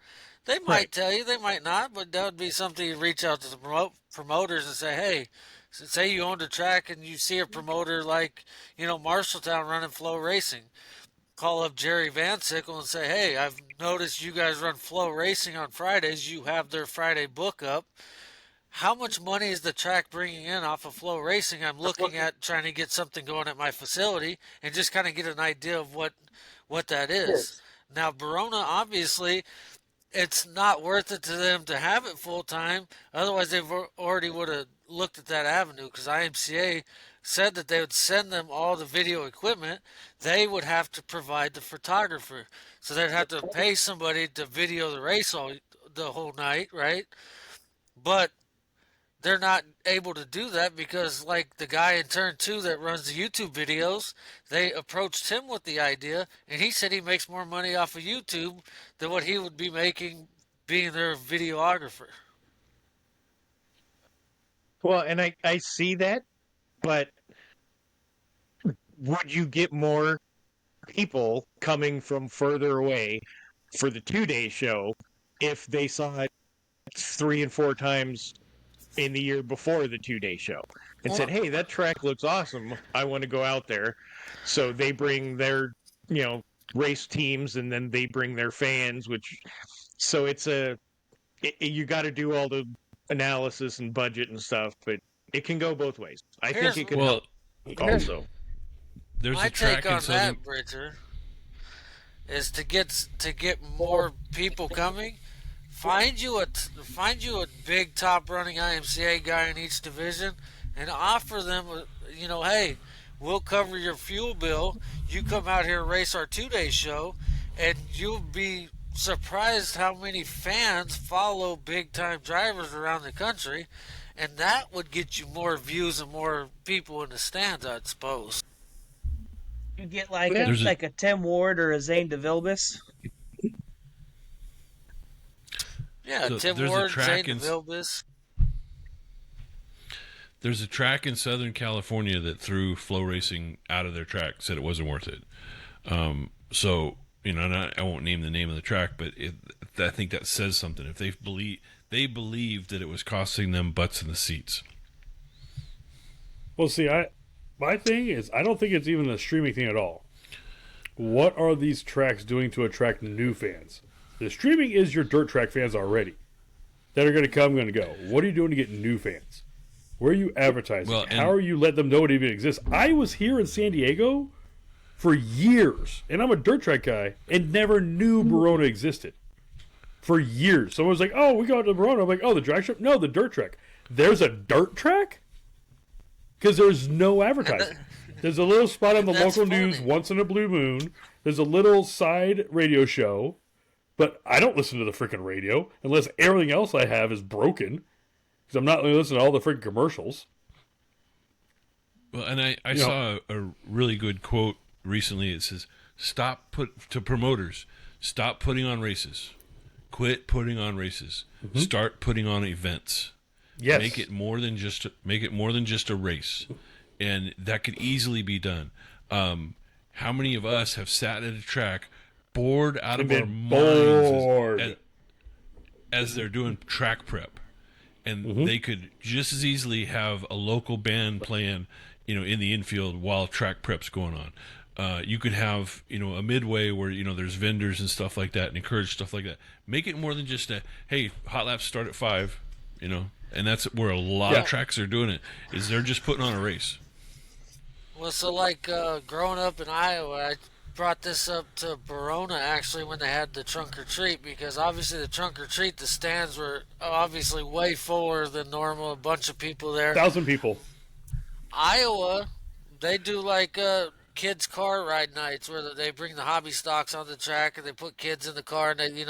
They might tell you, they might not, but that would be something you reach out to the promoters and say, hey, say you owned a track and you see a promoter like, you know, Marshalltown running Flow Racing. Call up Jerry Van Sickle and say, hey, I've noticed you guys run Flow Racing on Fridays. You have their Friday book up. How much money is the track bringing in off of Flow Racing? I'm looking at trying to get something going at my facility and just kind of get an idea of what that is. Now, Verona, obviously, it's not worth it to them to have it full time. Otherwise, they've already would have looked at that avenue, because IMCA said that they would send them all the video equipment. They would have to provide the photographer, so they'd have to pay somebody to video the race the whole night, right? But they're not able to do that because, like the guy in turn 2 that runs the YouTube videos, they approached him with the idea, and he said he makes more money off of YouTube than what he would be making being their videographer. Well, and I see that, but would you get more people coming from further away for the 2-day show if they saw it 3 and 4 times in the year before the 2-day show and said, hey, that track looks awesome, I want to go out there? So they bring their, you know, race teams and then they bring their fans, so it's you got to do all the analysis and budget and stuff, but it can go both ways. I think it can help also. There's My a track take on in Southern... that, Bridger, is to get more people coming. Find you a big top running IMCA guy in each division, and offer them, you know, hey, we'll cover your fuel bill. You come out here and race our 2-day show, and you'll be surprised how many fans follow big time drivers around the country, and that would get you more views and more people in the stands, I'd suppose. You get like a Tim Ward or a Zane DeVilbiss. Yeah, So Tim there's a Ward, track Zane in- DeVilbiss. There's a track in Southern California that threw Flow Racing out of their track, said it wasn't worth it. So, you know, and I won't name the name of the track, but I think that says something. If they believed that it was costing them butts in the seats. Well, see, my thing is, I don't think it's even a streaming thing at all. What are these tracks doing to attract new fans? The streaming is your dirt track fans already that are going to come, going to go. What are you doing to get new fans? Where are you advertising? Well, How are you letting them know it even exists? I was here in San Diego for years, and I'm a dirt track guy, and never knew Verona existed. For years. Someone was like, oh, we go to Verona. I'm like, oh, the drag strip? No, the dirt track. There's a dirt track? Because there's no advertising. There's a little spot on the local news once in a blue moon. There's a little side radio show, but I don't listen to the freaking radio unless everything else I have is broken. Because I'm not listening to all the freaking commercials. Well, and I saw a really good quote recently. It says, to promoters, stop putting on races. Quit putting on races. Mm-hmm. Start putting on events. Yes. Make it more than just a race. And that could easily be done. How many of us have sat at a track bored out of our minds as they're doing track prep? And they could just as easily have a local band playing, in the infield while track prep's going on. You could have, a midway where, there's vendors and stuff like that and encourage stuff like that. Make it more than just hey, hot laps start at 5, and that's where a lot of tracks are doing it, is they're just putting on a race. Well, so like growing up in Iowa, I brought this up to Verona actually when they had the trunk or treat, because obviously the trunk or treat, the stands were obviously way fuller than normal, a bunch of people there. 1,000 people. Iowa, they do like kids' car ride nights where they bring the hobby stocks on the track and they put kids in the car and they,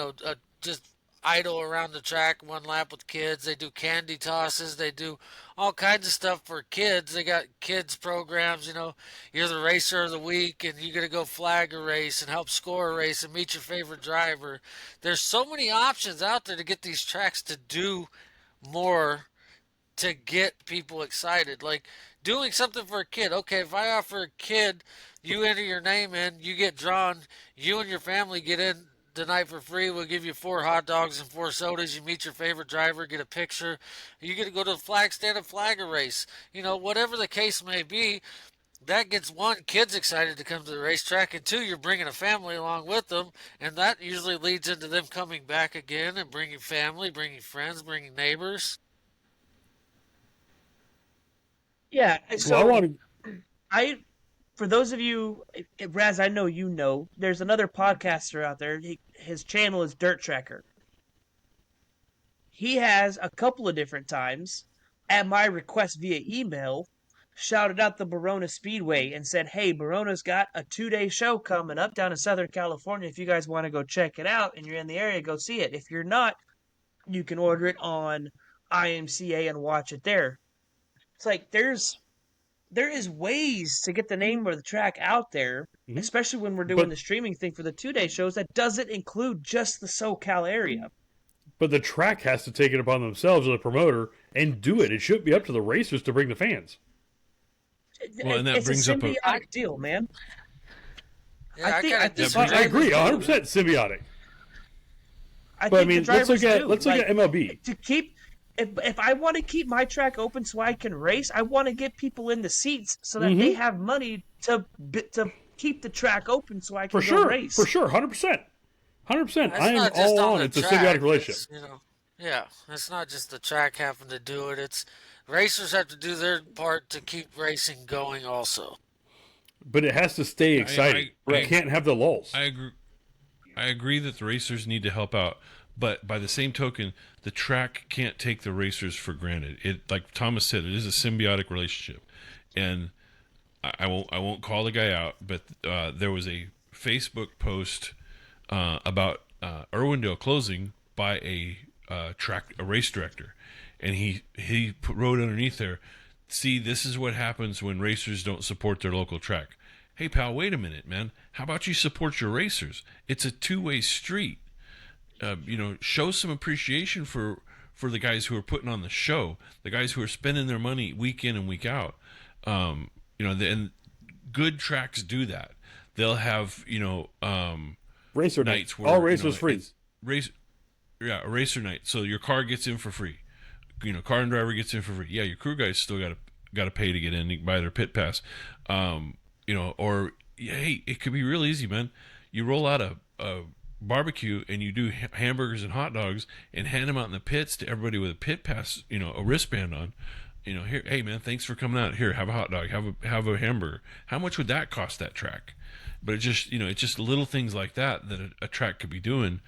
just idle around the track one lap with kids. They do candy tosses. They do all kinds of stuff for kids. They got kids programs, you're the racer of the week and you're going to go flag a race and help score a race and meet your favorite driver. There's so many options out there to get these tracks to do more to get people excited. Like doing something for a kid. Okay, if I offer a kid, you enter your name in, you get drawn, you and your family get in tonight for free. We'll give you 4 hot dogs and 4 sodas. You meet your favorite driver, get a picture. You get to go to the flag stand and flag a race. Whatever the case may be, that gets 1, kids excited to come to the racetrack, and 2, you're bringing a family along with them, and that usually leads into them coming back again and bringing family, bringing friends, bringing neighbors. Yeah, so Well, for those of you, Raz, I know there's another podcaster out there. His channel is Dirt Tracker. He has a couple of different times, at my request via email, shouted out the Verona Speedway and said, hey, Verona's got a 2-day show coming up down in Southern California. If you guys want to go check it out and you're in the area, go see it. If you're not, you can order it on IMCA and watch it there. It's like there is ways to get the name of the track out there, especially when we're doing the streaming thing for the 2-day shows that doesn't include just the SoCal area. But the track has to take it upon themselves as a promoter and do it. It shouldn't be up to the racers to bring the fans. Well, and that it's brings a up symbiotic deal, man. Yeah, I agree, 100% symbiotic. But I mean, let's look at MLB. To keep, if I want to keep my track open so I can race, I want to get people in the seats so that they have money to keep the track open so I can go race. For sure, 100%. 100%. I am all on. It's a symbiotic relationship. Yeah, it's not just the track having to do it. It's racers have to do their part to keep racing going also. But it has to stay exciting. You can't have the lulls. I agree that the racers need to help out, but by the same token, the track can't take the racers for granted. It, like Thomas said, it is a symbiotic relationship, and I won't call the guy out, but there was a Facebook post about Irwindale closing by a race director, and he wrote underneath there, "See, this is what happens when racers don't support their local track." Hey, pal, wait a minute, man. How about you support your racers? It's a two-way street. Show some appreciation for the guys who are putting on the show, the guys who are spending their money week in and week out. And good tracks do that. They'll have, racer nights where all racers free. A racer night. So your car gets in for free. Car and driver gets in for free. Yeah, your crew guys still got to pay to get in. You can buy their pit pass. Hey, it could be real easy, man. You roll out a barbecue and you do hamburgers and hot dogs and hand them out in the pits to everybody with a pit pass, a wristband on. You know, here, hey man, thanks for coming out. Here, have a hot dog, have a hamburger. How much would that cost that track? But it's just little things like that a track could be doing,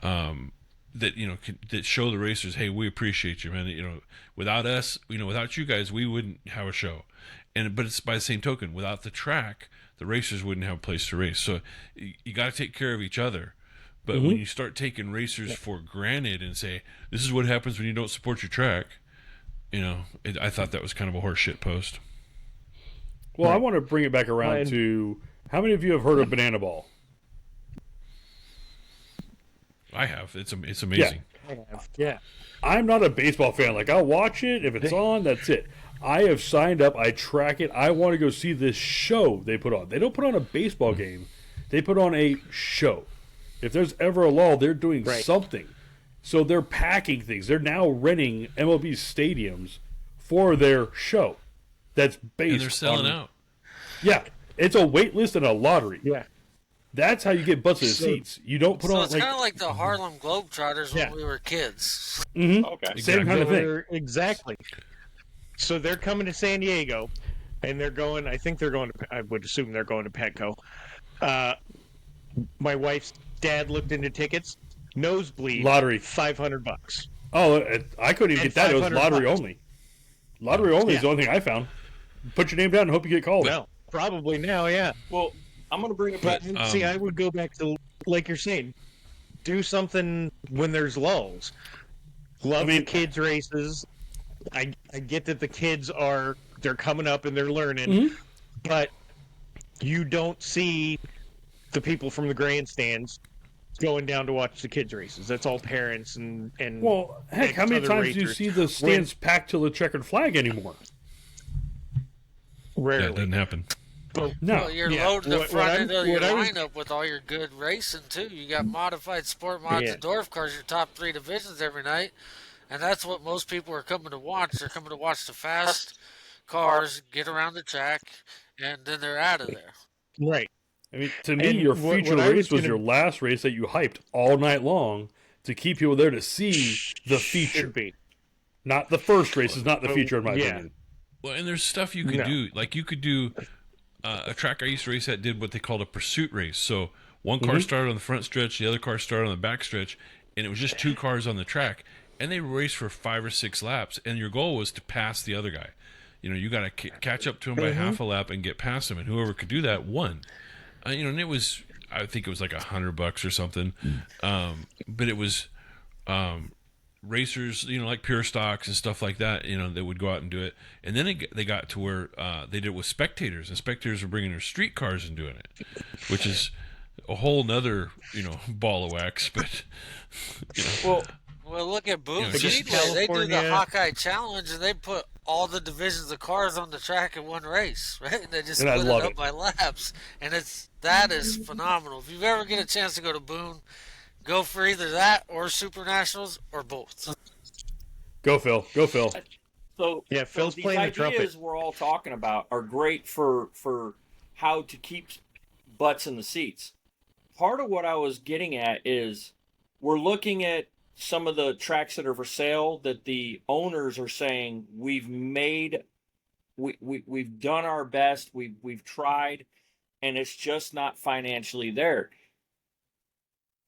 that that show the racers, hey, we appreciate you, man. Without us, without you guys, we wouldn't have a show. But it's by the same token, without the track, the racers wouldn't have a place to race. So you got to take care of each other. But when you start taking racers for granted and say, this is what happens when you don't support your track, I thought that was kind of a horseshit post. Well, I want to bring it back around to, how many of you have heard of Banana Ball? I have. It's amazing. Yeah. I'm not a baseball fan. Like, I'll watch it. If it's on, that's it. I have signed up. I track it. I want to go see this show they put on. They don't put on a baseball game. They put on a show. If there's ever a lull, they're doing something. So they're packing things. They're now renting MLB stadiums for their show. That's based and they're selling out. Yeah. It's a wait list and a lottery. Yeah. That's how you get butts in the seats. You don't put on it's kind of like the Harlem Globetrotters when we were kids. Mm-hmm. Okay. Same kind of thing. Exactly. So they're coming to San Diego, and they're going. I think they're going to. I would assume they're going to Petco. My wife's dad looked into tickets. Nosebleed lottery, $500. Oh, I couldn't even get that. It was lottery bucks. only. Lottery only is the only thing I found. Put your name down and hope you get called. Well, probably now, yeah. Well, I'm going to bring it back. See, I would go back to, like you're saying, do something when there's lulls. Love the kids' races. I get that the kids they're coming up and they're learning, but you don't see the people from the grandstands going down to watch the kids' races. That's all parents and well, heck, how many times do you see the stands packed to the checkered flag anymore? Rarely. That doesn't happen. No. Well, you're loading the front end of your lineup with all your good racing, too. You got modified sport mods and dwarf cars, your top 3 divisions every night. And that's what most people are coming to watch. They're coming to watch the fast cars get around the track, and then they're out of there. Right. I mean, to me, your feature race was your last race that you hyped all night long to keep people there to see the feature. Not the first race is not the feature, in my opinion. Well, and there's stuff you could do. Like, you could do a track I used to race at did what they called a pursuit race. So one car started on the front stretch, the other car started on the back stretch, and it was just 2 cars on the track. And they raced for 5 or 6 laps, and your goal was to pass the other guy. You got to catch up to him by half a lap and get past him, and whoever could do that won. And it was, I think it was like $100 or something. But it was racers, like Pure Stocks and stuff like that, that would go out and do it. And then they got to where they did it with spectators, and spectators were bringing their street cars and doing it, which is a whole nother, ball of wax. But, Well, look at Boone just Speedway. They do the Hawkeye Challenge, and they put all the divisions of cars on the track in one race, right? And they just split it up by laps, and that is phenomenal. If you ever get a chance to go to Boone, go for either that or Super Nationals or both. Go Phil. Go Phil. So yeah, Phil's playing the trumpet. These ideas we're all talking about are great for how to keep butts in the seats. Part of what I was getting at is we're looking at some of the tracks that are for sale that the owners are saying we've done our best, we've tried, and it's just not financially there.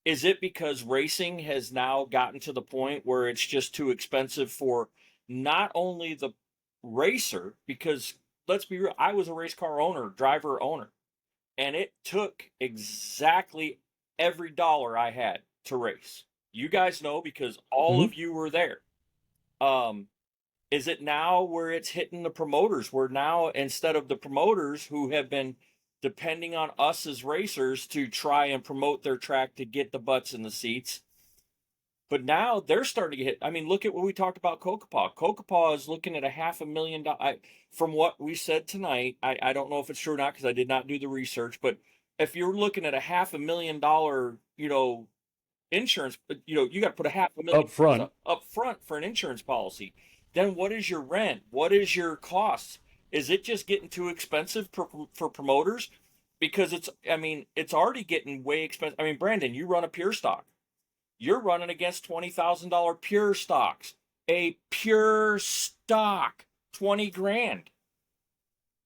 Is it because racing has now gotten to the point where it's just too expensive for not only the racer, because let's be real, I was a race car driver owner, and it took exactly every dollar I had to race. You guys know because all of you were there. Is it now where it's hitting the promoters? Where now, instead of the promoters who have been depending on us as racers to try and promote their track to get the butts in the seats, but now they're starting to hit. I mean, look at what we talked about Kokopaw. Kokopaw is looking at $500,000. From what we said tonight, I don't know if it's true or not because I did not do the research, but if you're looking at $500,000, insurance, you got to put $500,000 up front for an insurance policy. Then what is your rent? What is your cost? Is it just getting too expensive for promoters? Because it's already getting way expensive. I mean, Brandon, you run a Pure Stock. You're running against $20,000 Pure Stocks. A Pure Stock, 20 grand.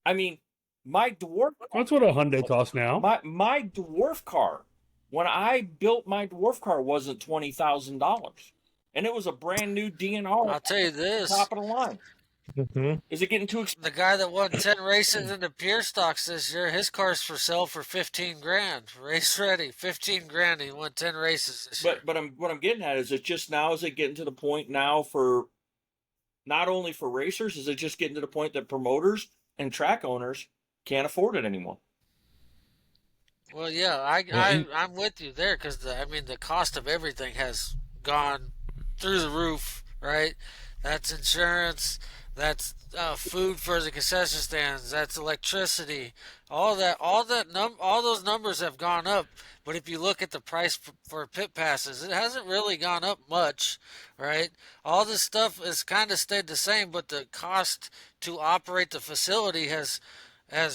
I mean, my dwarf That's what a Hyundai costs now. my dwarf car, when I built my dwarf car, wasn't $20,000, and it was a brand new DNR. I'll tell you this. Top of the line. Mm-hmm. Is it getting too expensive? The guy that won 10 races in the Pure Stocks this year, his car's for sale for 15 grand. Race ready, 15 grand. He won 10 races this year. But what I'm getting at is, it just now, is it getting to the point now for not only for racers, is it just getting to the point that promoters and track owners can't afford it anymore? Well, yeah, I'm with you there because the cost of everything has gone through the roof, right? That's insurance, that's food for the concession stands, that's electricity, all those numbers have gone up. But if you look at the price for pit passes, it hasn't really gone up much, right? All this stuff has kind of stayed the same, but the cost to operate the facility has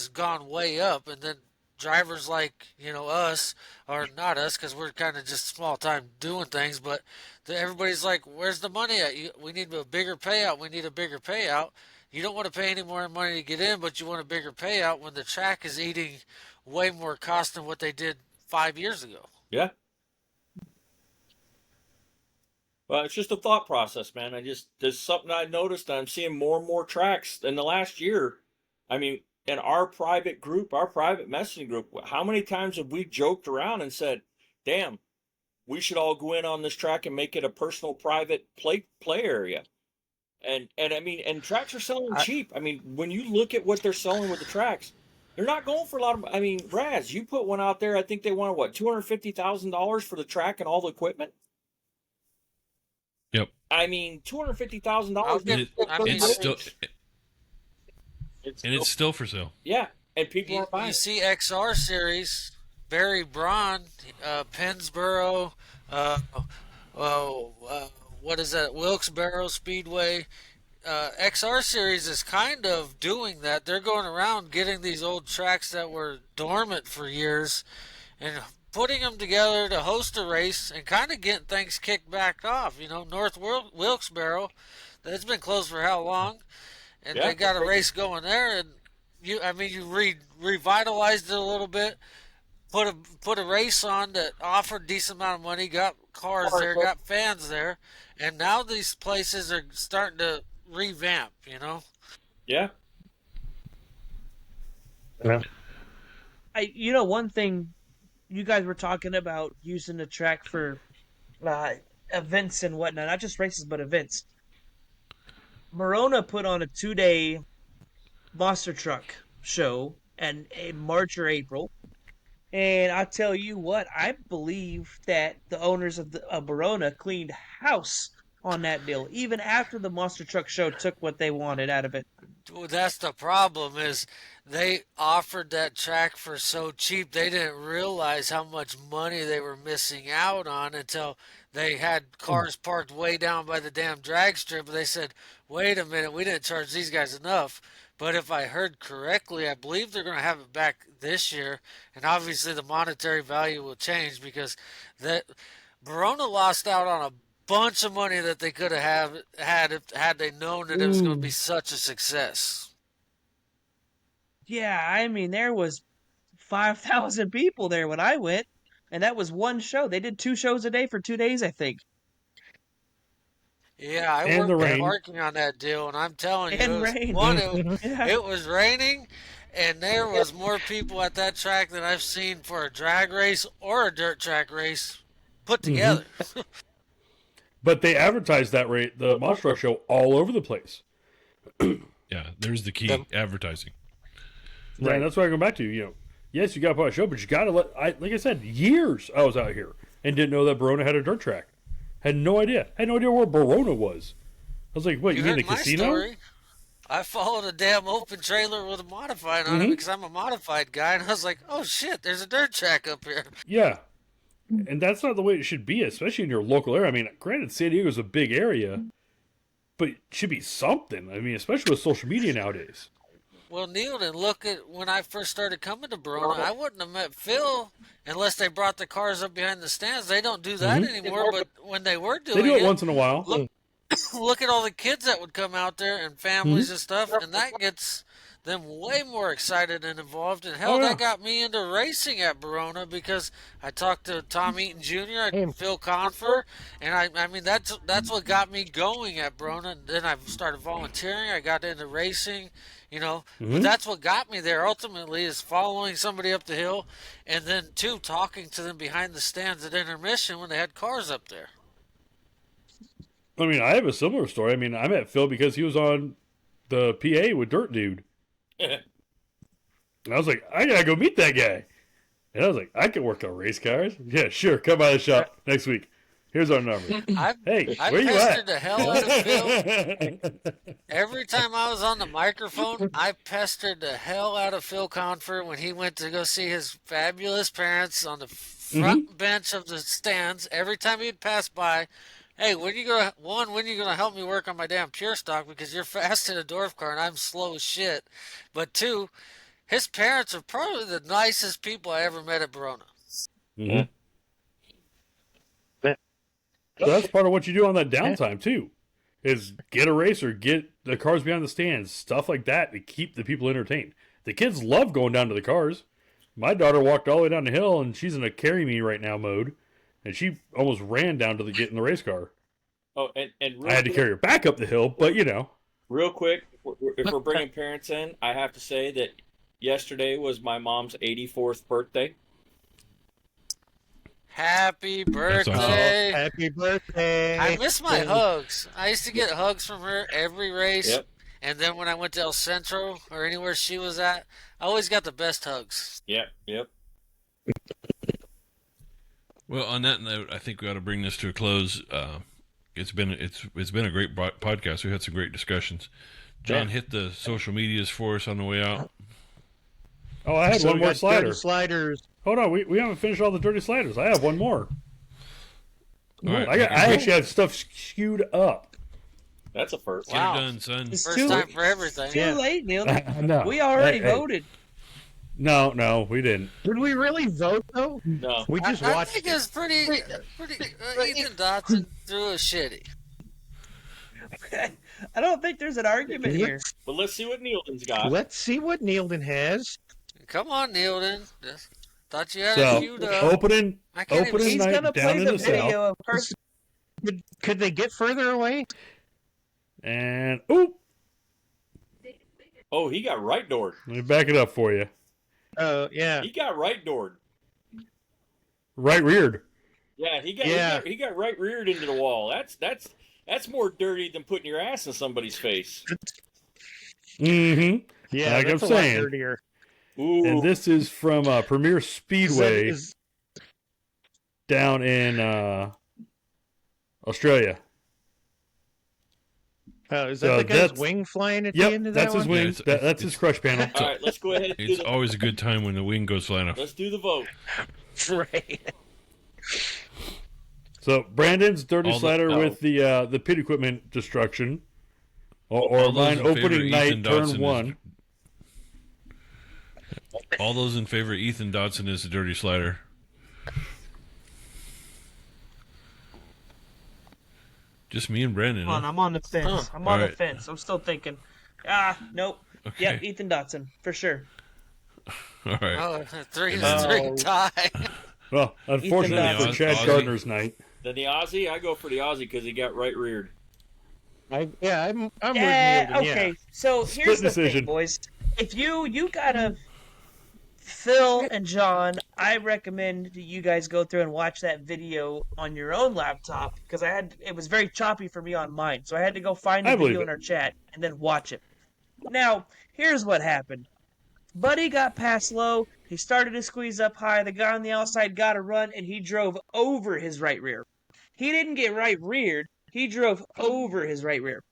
gone way up. And then drivers like, us, or not us, because we're kind of just small time doing things, but everybody's like, where's the money at? We need a bigger payout. We need a bigger payout. You don't want to pay any more money to get in, but you want a bigger payout when the track is eating way more cost than what they did 5 years ago. Yeah. Well, it's just a thought process, man. There's something I noticed. I'm seeing more and more tracks in the last year. I mean, in our private group, our private messaging group, how many times have we joked around and said, damn, we should all go in on this track and make it a personal private play area? And I mean, and tracks are selling cheap. I mean, when you look at what they're selling with the tracks, they're not going for a lot of. I mean, Raz, you put one out there. I think they wanted what, $250,000 for the track and all the equipment. Yep. I mean, $250,000. It's still for sale. Yeah, and people are buying. You see XR Series, Barry Braun, Pennsboro, what is that? Wilkes-Barre Speedway. XR Series is kind of doing that. They're going around getting these old tracks that were dormant for years and putting them together to host a race and kind of getting things kicked back off. North Wilkes-Barre, that's been closed for how long? And they got a race going there, and you revitalized it a little bit, put a race on that offered a decent amount of money, got cars there, got fans there, and now these places are starting to revamp. Yeah. Yeah. One thing you guys were talking about using the track for events and whatnot, not just races but events. Morona put on a 2-day monster truck show in March or April. And I tell you what, I believe that the owners of Morona cleaned house on that deal, even after the monster truck show took what they wanted out of it. Well, that's the problem, is they offered that track for so cheap they didn't realize how much money they were missing out on until they had cars parked way down by the damn drag strip. They said, wait a minute, we didn't charge these guys enough. But if I heard correctly, I believe they're going to have it back this year, and obviously the monetary value will change because Verona lost out on a bunch of money that they could have had they known that it was going to be such a success. Yeah, I mean, there was 5,000 people there when I went, and that was one show. They did 2 shows a day for 2 days, I think. Yeah, I worked working on that deal, and I'm telling you, it was raining, and there was more people at that track than I've seen for a drag race or a dirt track race put together. But they advertised the monster truck show all over the place. Yeah, there's the key, advertising. Right, and that's what I go back to. Yes, you got to put on a show, but you got to like I said, years I was out here and didn't know that Verona had a dirt track. Had no idea. Had no idea where Verona was. I was like, what, you mean the casino? Story. I followed a damn open trailer with a modified on it because I'm a modified guy, and I was like, oh shit, there's a dirt track up here. Yeah. And that's not the way it should be, especially in your local area. I mean, granted, San Diego's a big area, but it should be something. I mean, especially with social media nowadays. Well, Neil, and look at when I first started coming to Verona, I wouldn't have met Phil unless they brought the cars up behind the stands. They don't do that anymore, but when they were doing it, they do it once in a while. look at all the kids that would come out there and families and stuff, and that gets them way more excited and involved. And hell, Oh, yeah. that got me into racing at Verona because I talked to Tom Eaton Jr. and Phil Confer, and I mean that's what got me going at Verona. And then I started volunteering. I got into racing, you know. But that's what got me there. Ultimately, is following somebody up the hill, and then too talking to them behind the stands at intermission when they had cars up there. I mean, I have a similar story. I mean, I met Phil because he was on the PA with Dirt Dude. And I was like, I gotta go meet that guy. And I was like, I can work on race cars. Yeah, sure. Come by the shop next week. Here's our number. Hey, I where you pestered at? the hell out of Phil. Every time I was on the microphone, I pestered the hell out of Phil Confer when he went to go see his fabulous parents on the front bench of the stands. Every time he'd pass by, hey, when you gonna help me work on my damn pure stock because you're fast in a dwarf car and I'm slow as shit. But two, his parents are probably the nicest people I ever met at Verona. Mm-hmm. So that's part of what you do on that downtime too, is get a racer, get the cars behind the stands, stuff like that to keep the people entertained. The kids love going down to the cars. My daughter walked all the way down the hill, and she's in a carry me right now mode, and she almost ran down to get in the race car. Oh, and I had to carry her back up the hill, but you know. Real quick, if we're bringing parents in, I have to say that yesterday was my mom's 84th birthday. Happy birthday. awesome. Happy birthday. I miss my hugs. I used to get hugs from her every race. Yep. And then when I went to El Centro or anywhere she was at, I always got the best hugs. Yep. Well, on that note, I think we ought to bring this to a close. It's been a great podcast. We had some great discussions. John, hit the social medias for us on the way out. Oh, I had So one we more got slider. dirty sliders. Hold on, we haven't finished all the dirty sliders. I have one more. All right, I actually have stuff skewed up. That's a first. get it done, son. It's First too, time for everything. too late, Neil. No. We already Hey. voted. No, we didn't. Did we really vote though? No. We just I watched think it. it's pretty Ethan Dotson threw a shitty. I don't think there's an argument here. But let's see what Neilton's got. Let's see what Neilton has. Come on, Neilton. Just thought you had So a feud up. opening I can't even He's night gonna down play in the the south, video of Carson. Could they get further away? and Oh, he got right doored. let me back it up for you. Yeah. He got right doored. Right reared. Yeah, he got Yeah. he got right reared into the wall. That's more dirty than putting your ass in somebody's face. Mm-hmm. Yeah, Like that's I'm a lot saying. dirtier. Ooh. And this is from Premier Speedway Is down in Australia. that So the guy's that's- wing flying at the end Yep, of that's that his one? wing. Yeah, That's his crush panel. All right, let's go ahead and do It's the, always a good time when the wing goes flying off. let's do the vote. Right. So Brandon's dirty All the- slider oh. with the pit equipment destruction, or All those mine in favor of opening night Ethan Dodson turn is- one. All those in favor of Ethan Dodson is the dirty slider. Just me and Brandon. Come on, Huh? I'm on the fence. Huh. I'm on the Alright. fence. I'm still thinking. Nope. Okay. Yep, Ethan Dotson for sure. All right. Oh, 3-3 Oh. tie. Well, unfortunately Ethan for Dodson. Chad Aussie. Gardner's night. Then the Aussie, I go for the Aussie because he got right reared. I'm with Yeah. Neilton. Okay. So here's the decision. thing, boys. If you gotta, Phil and John, I recommend that you guys go through and watch that video on your own laptop because it was very choppy for me on mine, so I had to go find I the believe video it. in our chat and then watch it. Now, here's what happened. Buddy got past low. He started to squeeze up high. The guy on the outside got a run, and he drove over his right rear. He didn't get right reared. He drove over his right rear.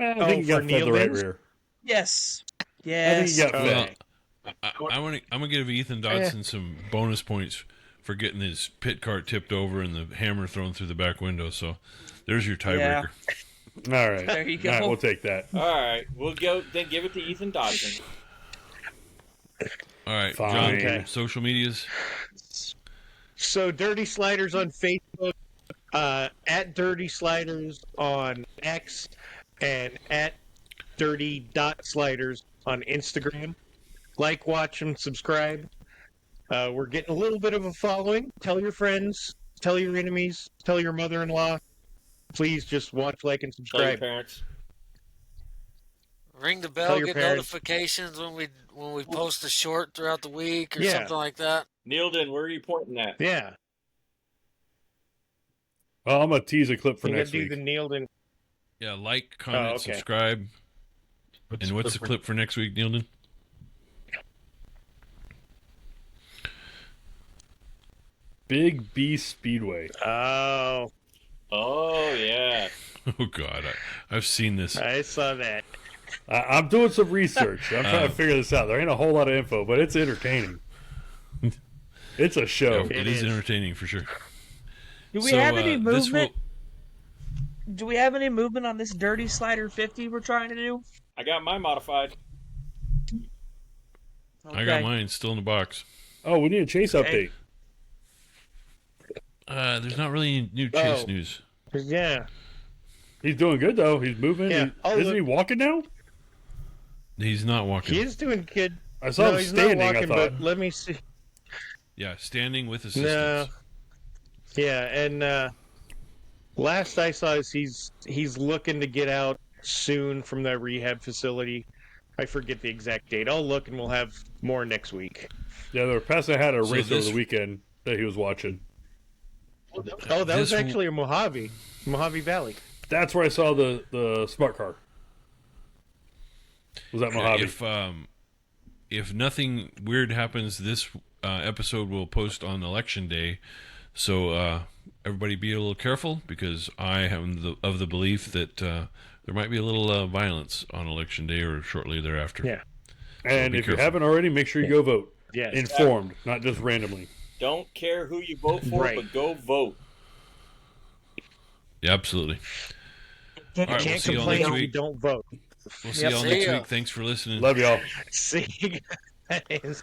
I think he got for fed the right Neilton's? rear. Yes. I think Yes. he got Well, fed. I'm gonna give Ethan Dodson some bonus points for getting his pit cart tipped over and the hammer thrown through the back window. So there's your tiebreaker. All right. There you All right, go. we'll take that. All right, we'll go. Then give it to Ethan Dodson. All right, Fine. John. Okay. Social medias. So Dirty Sliders on Facebook, At Dirty Sliders on X and at Dirty.Sliders on Instagram. Like, watch, and subscribe. We're getting a little bit of a following. Tell your friends, tell your enemies, tell your mother-in-law. Please just watch, like, and Tell your subscribe. parents. Ring the bell, Tell your get parents. notifications when we post a short throughout the week or Yeah. something like that. Neilden, where are you pointing at? Yeah. Well, I'm gonna tease a clip for You next gotta do week. the Neilden. Yeah, like, comment, okay. subscribe. And what's the clip for next week, Neilden? Big B Speedway. Oh, Oh, yeah. Oh God, I've seen this. I saw that. I'm doing some research. I'm trying to figure this out. There ain't a whole lot of info, but it's entertaining. It's a show. It is entertaining for sure. Do we So, have any this movement? Do we have any movement on this Dirty Slider 50 we're trying to do? I got mine modified. I got mine still in the box. Oh, we need a chase Okay. update. There's not really any new chase Oh. news. Yeah. He's doing good though. He's moving. Yeah. Oh, Isn't he walking now? He's not walking. He is doing good. I saw No, him he's standing. not walking, I thought. but let me see. Yeah, standing with No. assistance. Yeah, and last I saw is he's looking to get out soon from that rehab facility. I forget the exact date. I'll look and we'll have more next week. Yeah, the Pesa had a So race over this- the weekend that he was watching. Oh, that was This- actually a Mojave Valley. That's where I saw the smart car. Was that Mojave? If nothing weird happens, this episode will post on election day. So everybody be a little careful, because I am of the belief that there might be a little violence on election day or shortly thereafter. Yeah. And be if careful. you haven't already, make sure you go vote. Yes. Informed, not just randomly. Don't care who you vote for, Right. but go vote. Yeah, absolutely. All right, we'll Can't see you all complain next if you week. don't vote. We'll see Yep, you all see next ya. week. Thanks for listening. Love y'all. See you guys.